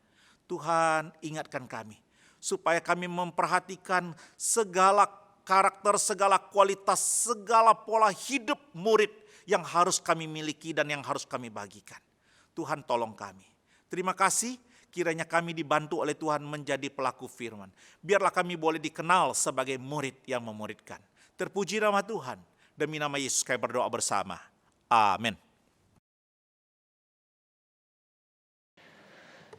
Tuhan, ingatkan kami supaya kami memperhatikan segala karakter, segala kualitas, segala pola hidup murid yang harus kami miliki dan yang harus kami bagikan. Tuhan tolong kami. Terima kasih, kiranya kami dibantu oleh Tuhan menjadi pelaku firman. Biarlah kami boleh dikenal sebagai murid yang memuridkan. Terpuji nama Tuhan. Demi nama Yesus kami berdoa bersama. Amin.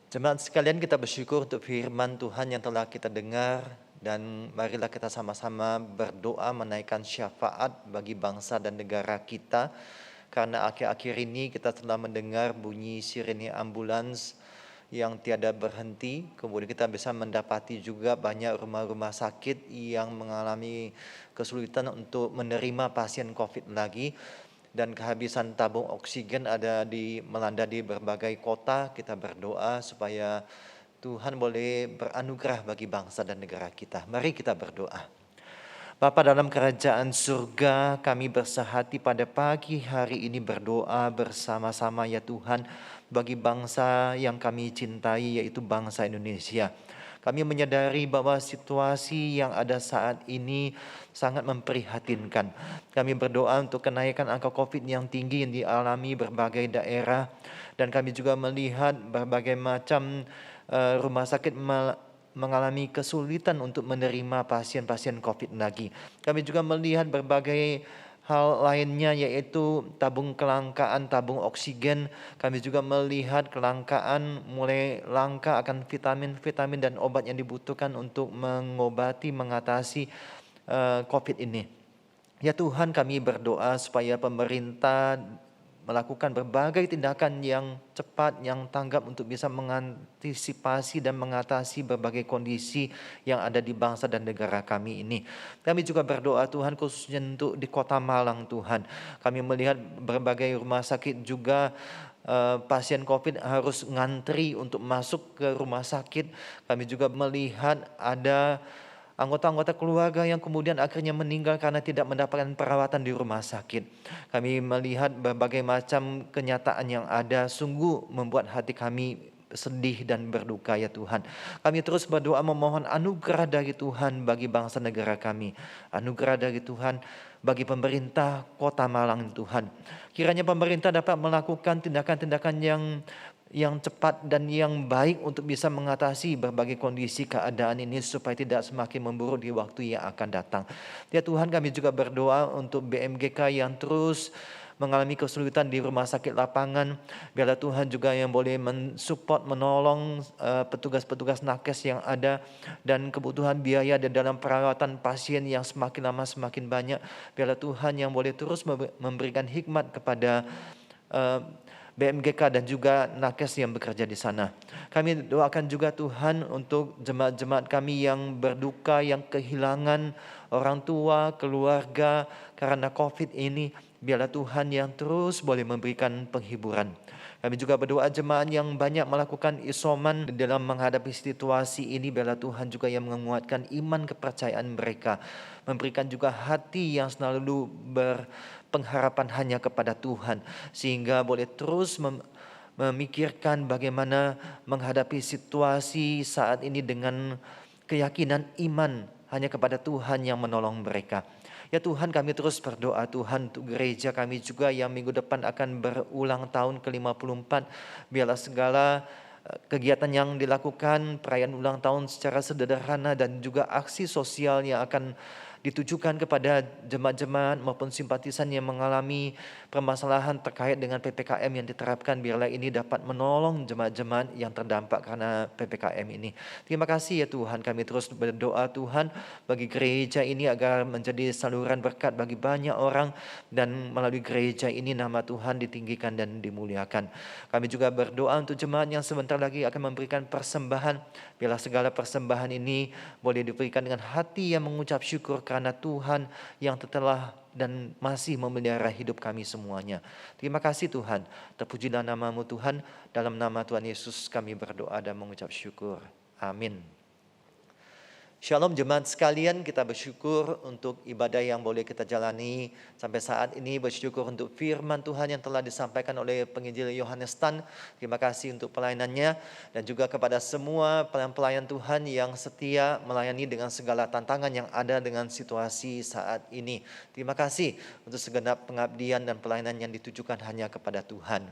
Jemaat sekalian, kita bersyukur untuk firman Tuhan yang telah kita dengar, dan marilah kita sama-sama berdoa menaikkan syafaat bagi bangsa dan negara kita, karena akhir-akhir ini kita telah mendengar bunyi sirene ambulans yang tiada berhenti. Kemudian kita bisa mendapati juga banyak rumah-rumah sakit yang mengalami kesulitan untuk menerima pasien COVID lagi, dan kehabisan tabung oksigen melanda di berbagai kota. Kita berdoa supaya Tuhan boleh beranugerah bagi bangsa dan negara kita. Mari kita berdoa. Bapa dalam kerajaan surga, kami bersehati pada pagi hari ini berdoa bersama-sama ya Tuhan bagi bangsa yang kami cintai, yaitu bangsa Indonesia. Kami menyadari bahwa situasi yang ada saat ini sangat memprihatinkan. Kami berdoa untuk kenaikan angka COVID yang tinggi yang dialami berbagai daerah, dan kami juga melihat berbagai macam rumah sakit mengalami kesulitan untuk menerima pasien-pasien COVID lagi. Kami juga melihat berbagai hal lainnya, yaitu kelangkaan tabung oksigen. Kami juga melihat kelangkaan mulai langka akan vitamin-vitamin dan obat yang dibutuhkan untuk mengobati, mengatasi COVID ini. Ya Tuhan, kami berdoa supaya pemerintah melakukan berbagai tindakan yang cepat, yang tanggap untuk bisa mengantisipasi dan mengatasi berbagai kondisi yang ada di bangsa dan negara kami ini. Kami juga berdoa Tuhan khususnya untuk di Kota Malang Tuhan. Kami melihat berbagai rumah sakit juga pasien COVID harus ngantri untuk masuk ke rumah sakit. Kami juga melihat ada anggota-anggota keluarga yang kemudian akhirnya meninggal karena tidak mendapatkan perawatan di rumah sakit. Kami melihat berbagai macam kenyataan yang ada, sungguh membuat hati kami sedih dan berduka ya Tuhan. Kami terus berdoa memohon anugerah dari Tuhan bagi bangsa negara kami. Anugerah dari Tuhan bagi pemerintah Kota Malang Tuhan. Kiranya pemerintah dapat melakukan tindakan-tindakan yang cepat dan yang baik untuk bisa mengatasi berbagai kondisi keadaan ini supaya tidak semakin memburuk di waktu yang akan datang. Ya Tuhan, kami juga berdoa untuk BMGK yang terus mengalami kesulitan di rumah sakit lapangan. Biarlah Tuhan juga yang boleh mensupport, menolong petugas-petugas nakes yang ada, dan kebutuhan biaya di dalam perawatan pasien yang semakin lama semakin banyak. Biarlah Tuhan yang boleh terus memberikan hikmat kepada BMGK dan juga nakes yang bekerja di sana. Kami doakan juga Tuhan untuk jemaat-jemaat kami yang berduka, yang kehilangan orang tua, keluarga karena COVID ini. Biarlah Tuhan yang terus boleh memberikan penghiburan. Kami juga berdoa jemaat yang banyak melakukan isoman dalam menghadapi situasi ini. Biarlah Tuhan juga yang menguatkan iman kepercayaan mereka. Memberikan juga hati yang selalu berpengharapan hanya kepada Tuhan. Sehingga boleh terus memikirkan bagaimana menghadapi situasi saat ini dengan keyakinan iman hanya kepada Tuhan yang menolong mereka. Ya Tuhan, kami terus berdoa Tuhan untuk gereja kami juga yang minggu depan akan berulang tahun ke-54. Biarlah segala kegiatan yang dilakukan, perayaan ulang tahun secara sederhana dan juga aksi sosial yang akan ditujukan kepada jemaat-jemaat maupun simpatisan yang mengalami permasalahan terkait dengan PPKM yang diterapkan. Biarlah ini dapat menolong jemaat-jemaat yang terdampak karena PPKM ini. Terima kasih ya Tuhan, kami terus berdoa Tuhan bagi gereja ini agar menjadi saluran berkat bagi banyak orang, dan melalui gereja ini nama Tuhan ditinggikan dan dimuliakan. Kami juga berdoa untuk jemaat yang sebentar lagi akan memberikan persembahan. Biarlah segala persembahan ini boleh diberikan dengan hati yang mengucap syukur karena Tuhan yang telah dan masih memelihara hidup kami semuanya. Terima kasih Tuhan. Terpujilah nama-Mu Tuhan. Dalam nama Tuhan Yesus kami berdoa dan mengucap syukur. Amin. Shalom jemaat sekalian, kita bersyukur untuk ibadah yang boleh kita jalani sampai saat ini. Bersyukur untuk firman Tuhan yang telah disampaikan oleh penginjil Yohanes Tan. Terima kasih untuk pelayanannya, dan juga kepada semua pelayan-pelayan Tuhan yang setia melayani dengan segala tantangan yang ada dengan situasi saat ini. Terima kasih untuk segenap pengabdian dan pelayanan yang ditujukan hanya kepada Tuhan.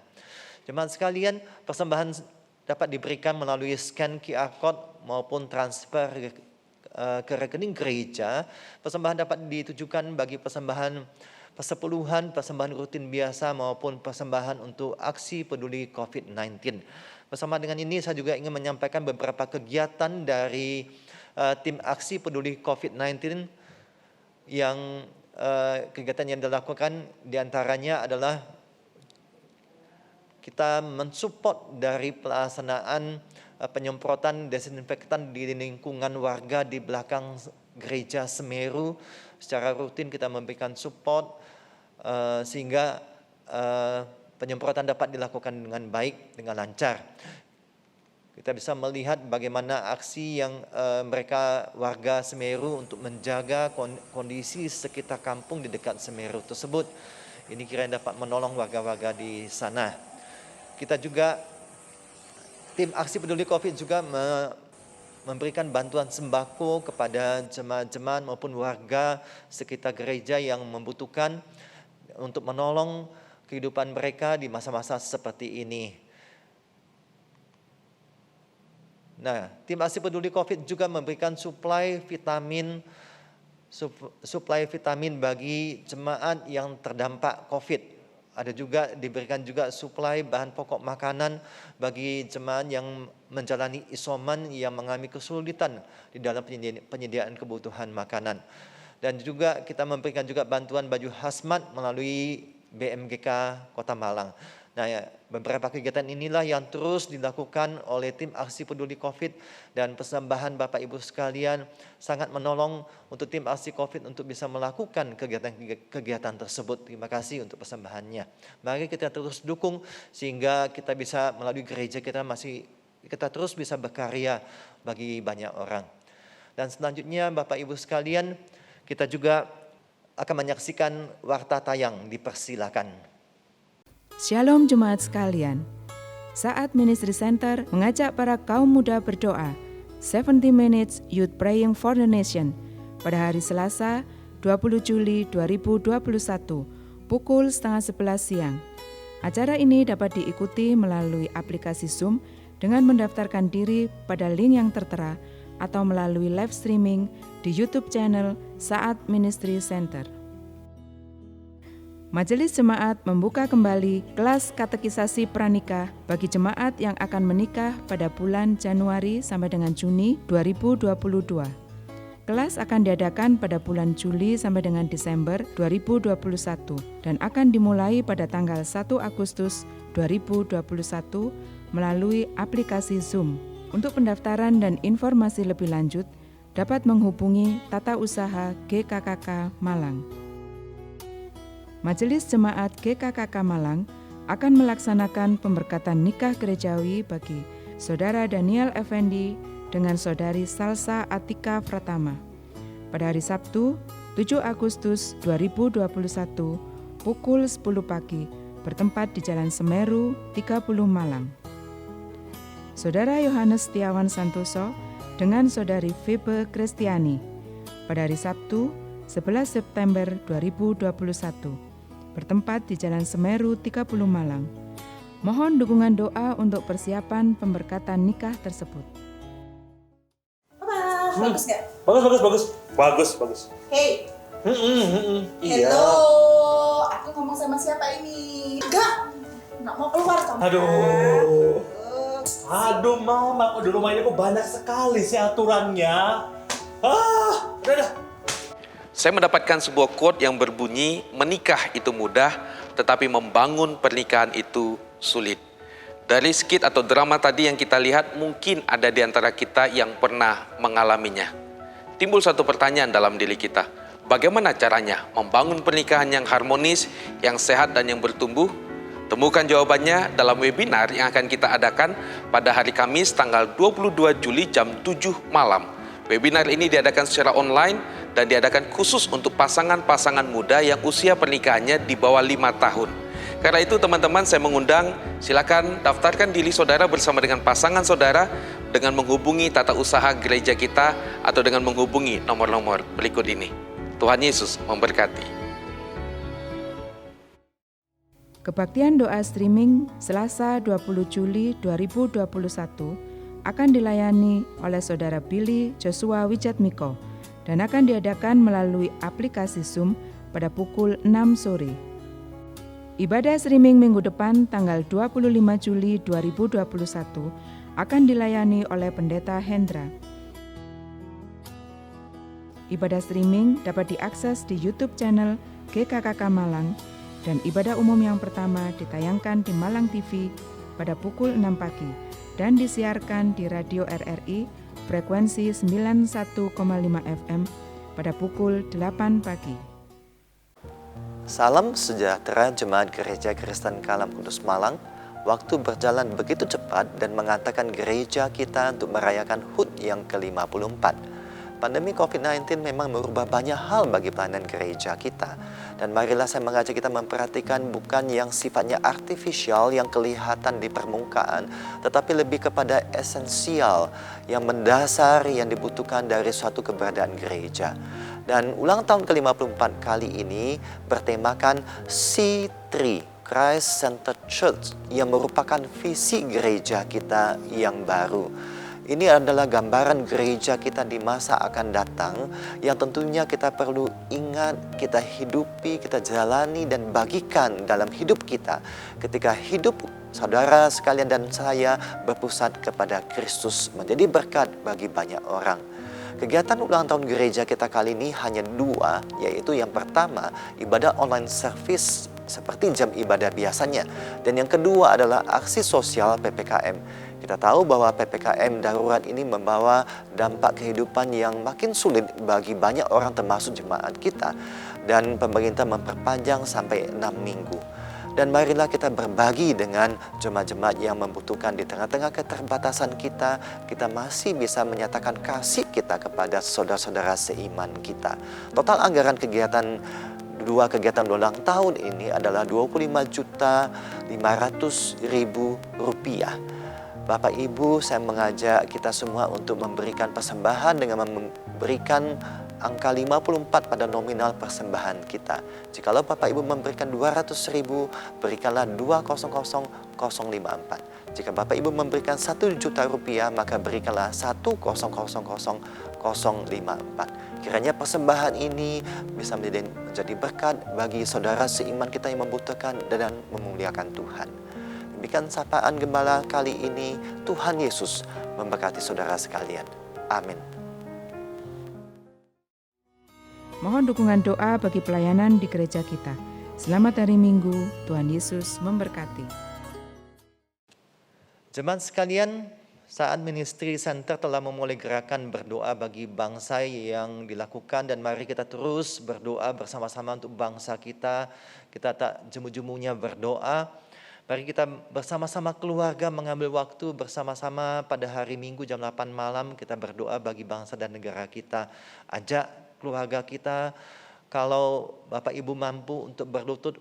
Jemaat sekalian, persembahan dapat diberikan melalui scan QR Code maupun transfer ke rekening gereja. Persembahan dapat ditujukan bagi persembahan persepuluhan, persembahan rutin biasa maupun persembahan untuk aksi peduli COVID-19. Bersama dengan ini saya juga ingin menyampaikan beberapa kegiatan dari tim aksi peduli COVID-19 yang kegiatan yang dilakukan diantaranya adalah kita mensupport dari pelaksanaan penyemprotan desinfektan di lingkungan warga di belakang gereja Semeru. Secara rutin kita memberikan support sehingga penyemprotan dapat dilakukan dengan baik, dengan lancar. Kita bisa melihat bagaimana aksi yang mereka warga Semeru untuk menjaga kondisi sekitar kampung di dekat Semeru tersebut. Ini kiranya dapat menolong warga-warga di sana. Kita juga, tim aksi peduli COVID juga memberikan bantuan sembako kepada jemaat-jemaat maupun warga sekitar gereja yang membutuhkan untuk menolong kehidupan mereka di masa-masa seperti ini. Nah, tim aksi peduli COVID juga memberikan suplai vitamin bagi jemaat yang terdampak COVID. Ada juga diberikan juga suplai bahan pokok makanan bagi jemaat yang menjalani isoman yang mengalami kesulitan di dalam penyediaan kebutuhan makanan. Dan juga kita memberikan juga bantuan baju hazmat melalui BMGK Kota Malang. Nah, beberapa kegiatan inilah yang terus dilakukan oleh tim aksi peduli COVID, dan persembahan Bapak Ibu sekalian sangat menolong untuk tim aksi COVID untuk bisa melakukan kegiatan tersebut. Terima kasih untuk persembahannya. Mari kita terus dukung sehingga kita bisa melalui gereja kita terus bisa berkarya bagi banyak orang. Dan selanjutnya Bapak Ibu sekalian, kita juga akan menyaksikan warta tayang, dipersilakan. Shalom jemaat sekalian. Saat Ministry Center mengajak para kaum muda berdoa 70 Minutes Youth Praying for the Nation pada hari Selasa 20 Juli 2021 pukul 10:30 siang. Acara ini dapat diikuti melalui aplikasi Zoom dengan mendaftarkan diri pada link yang tertera atau melalui live streaming di YouTube channel Saat Ministry Center. Majelis Jemaat membuka kembali kelas katekisasi pranikah bagi jemaat yang akan menikah pada bulan Januari sampai dengan Juni 2022. Kelas akan diadakan pada bulan Juli sampai dengan Desember 2021 dan akan dimulai pada tanggal 1 Agustus 2021 melalui aplikasi Zoom. Untuk pendaftaran dan informasi lebih lanjut, dapat menghubungi Tata Usaha GKKK Malang. Majelis Jemaat GKKK Malang akan melaksanakan pemberkatan nikah gerejawi bagi Saudara Daniel Effendi dengan Saudari Salsa Atika Pratama pada hari Sabtu 7 Agustus 2021 pukul 10 pagi bertempat di Jalan Semeru 30 Malang. Saudara Yohanes Setiawan Santoso dengan Saudari Febe Kristiani pada hari Sabtu 11 September 2021 bertempat di Jalan Semeru 30 Malang. Mohon dukungan doa untuk persiapan pemberkatan nikah tersebut. Bagus gak? Bagus. Hey. Iya. Hello. Aku ngomong sama siapa ini? Enggak mau keluar kamu. Aduh mama, di rumah ini kok banyak sekali sih aturannya. Udah. Saya mendapatkan sebuah quote yang berbunyi, menikah itu mudah, tetapi membangun pernikahan itu sulit. Dari skit atau drama tadi yang kita lihat, mungkin ada di antara kita yang pernah mengalaminya. Timbul satu pertanyaan dalam diri kita, bagaimana caranya membangun pernikahan yang harmonis, yang sehat dan yang bertumbuh? Temukan jawabannya dalam webinar yang akan kita adakan pada hari Kamis tanggal 22 Juli jam 7 malam. Webinar ini diadakan secara online dan diadakan khusus untuk pasangan-pasangan muda yang usia pernikahannya di bawah 5 tahun. Karena itu teman-teman, saya mengundang, silakan daftarkan diri saudara bersama dengan pasangan saudara dengan menghubungi tata usaha gereja kita atau dengan menghubungi nomor-nomor berikut ini. Tuhan Yesus memberkati. Kebaktian doa streaming Selasa 20 Juli 2021 akan dilayani oleh Saudara Billy Joshua Wijatmiko dan akan diadakan melalui aplikasi Zoom pada pukul 6 sore. Ibadah streaming minggu depan tanggal 25 Juli 2021 akan dilayani oleh Pendeta Hendra. Ibadah streaming dapat diakses di YouTube channel GKKK Malang dan ibadah umum yang pertama ditayangkan di Malang TV pada pukul 6 pagi dan disiarkan di Radio RRI frekuensi 91,5 FM pada pukul 8 pagi. Salam sejahtera Jemaat Gereja Kristen Kalam Kudus Malang. Waktu berjalan begitu cepat dan mengantarkan gereja kita untuk merayakan HUT yang ke-54. Pandemi COVID-19 memang merubah banyak hal bagi pelayanan gereja kita. Dan marilah saya mengajak kita memperhatikan bukan yang sifatnya artifisial yang kelihatan di permukaan, tetapi lebih kepada esensial yang mendasar yang dibutuhkan dari suatu keberadaan gereja. Dan ulang tahun ke-54 kali ini bertemakan C3, Christ Centered Church, yang merupakan visi gereja kita yang baru. Ini adalah gambaran gereja kita di masa akan datang yang tentunya kita perlu ingat, kita hidupi, kita jalani dan bagikan dalam hidup kita ketika hidup saudara sekalian dan saya berpusat kepada Kristus menjadi berkat bagi banyak orang. Kegiatan ulang tahun gereja kita kali ini hanya dua, yaitu yang pertama ibadah online service seperti jam ibadah biasanya, dan yang kedua adalah aksi sosial PPKM. Kita tahu bahwa PPKM darurat ini membawa dampak kehidupan yang makin sulit bagi banyak orang termasuk jemaat kita, dan pemerintah memperpanjang sampai 6 minggu. Dan marilah kita berbagi dengan jemaat-jemaat yang membutuhkan. Di tengah-tengah keterbatasan kita masih bisa menyatakan kasih kita kepada saudara-saudara seiman kita. Total anggaran dua kegiatan ulang tahun ini adalah Rp25.500.000. Bapak Ibu, saya mengajak kita semua untuk memberikan persembahan dengan memberikan angka 54 pada nominal persembahan kita. Jikalau Bapak Ibu memberikan 200.000, berikanlah 200.054. Jika Bapak Ibu memberikan Rp1.000.000, maka berikanlah 100.054. Kiranya persembahan ini bisa menjadi berkat bagi saudara seiman kita yang membutuhkan dan memuliakan Tuhan. Demikian sapaan gembala kali ini. Tuhan Yesus memberkati saudara sekalian. Amin. Mohon dukungan doa bagi pelayanan di gereja kita. Selamat hari Minggu, Tuhan Yesus memberkati. Jemaat sekalian, saat Ministry Center telah memulai gerakan berdoa bagi bangsa yang dilakukan, dan mari kita terus berdoa bersama-sama untuk bangsa kita. Kita tak jemu-jemunya berdoa. Mari kita bersama-sama keluarga mengambil waktu bersama-sama pada hari Minggu jam 8 malam kita berdoa bagi bangsa dan negara kita. Ajak keluarga kita, kalau Bapak Ibu mampu untuk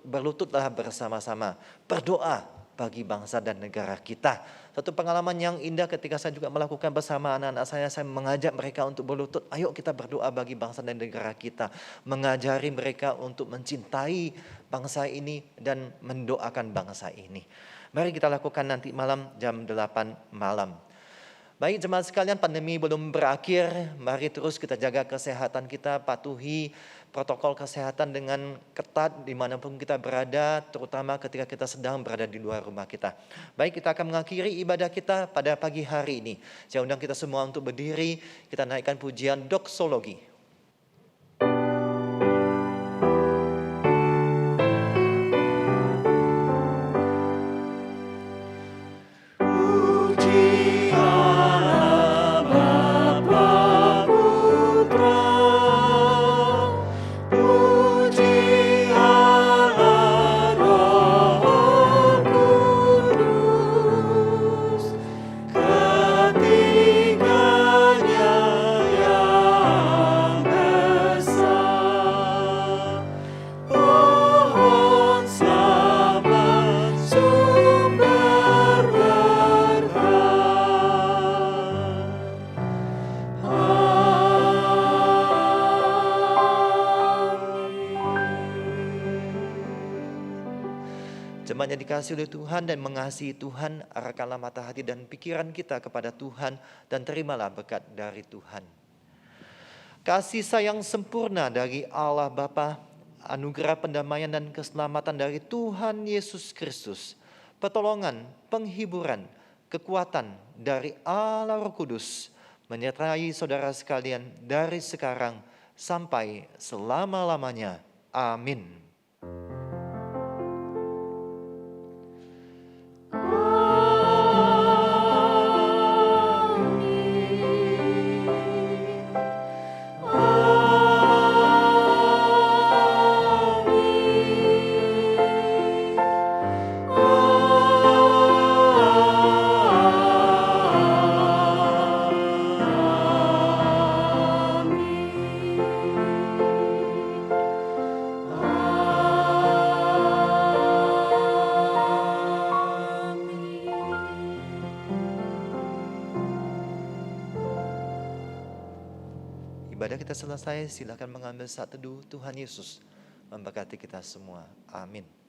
berlututlah bersama-sama. Berdoa bagi bangsa dan negara kita. Satu pengalaman yang indah ketika saya juga melakukan bersama anak-anak saya mengajak mereka untuk berlutut. Ayo kita berdoa bagi bangsa dan negara kita. Mengajari mereka untuk mencintai bangsa ini dan mendoakan bangsa ini. Mari kita lakukan nanti malam jam 8 malam. Baik jemaat sekalian, pandemi belum berakhir. Mari terus kita jaga kesehatan kita, patuhi protokol kesehatan dengan ketat dimanapun kita berada, terutama ketika kita sedang berada di luar rumah kita. Baik, kita akan mengakhiri ibadah kita pada pagi hari ini. Saya undang kita semua untuk berdiri, kita naikkan pujian doksologi. Jemaat yang dikasihi oleh Tuhan dan mengasihi Tuhan, arahkanlah mata hati dan pikiran kita kepada Tuhan dan terimalah berkat dari Tuhan. Kasih sayang sempurna dari Allah Bapa, anugerah pendamaian dan keselamatan dari Tuhan Yesus Kristus, pertolongan, penghiburan, kekuatan dari Allah Roh Kudus menyertai saudara sekalian dari sekarang sampai selama-lamanya. Amin. Ibadah kita selesai, silakan mengambil saat teduh. Tuhan Yesus memberkati kita semua. Amin.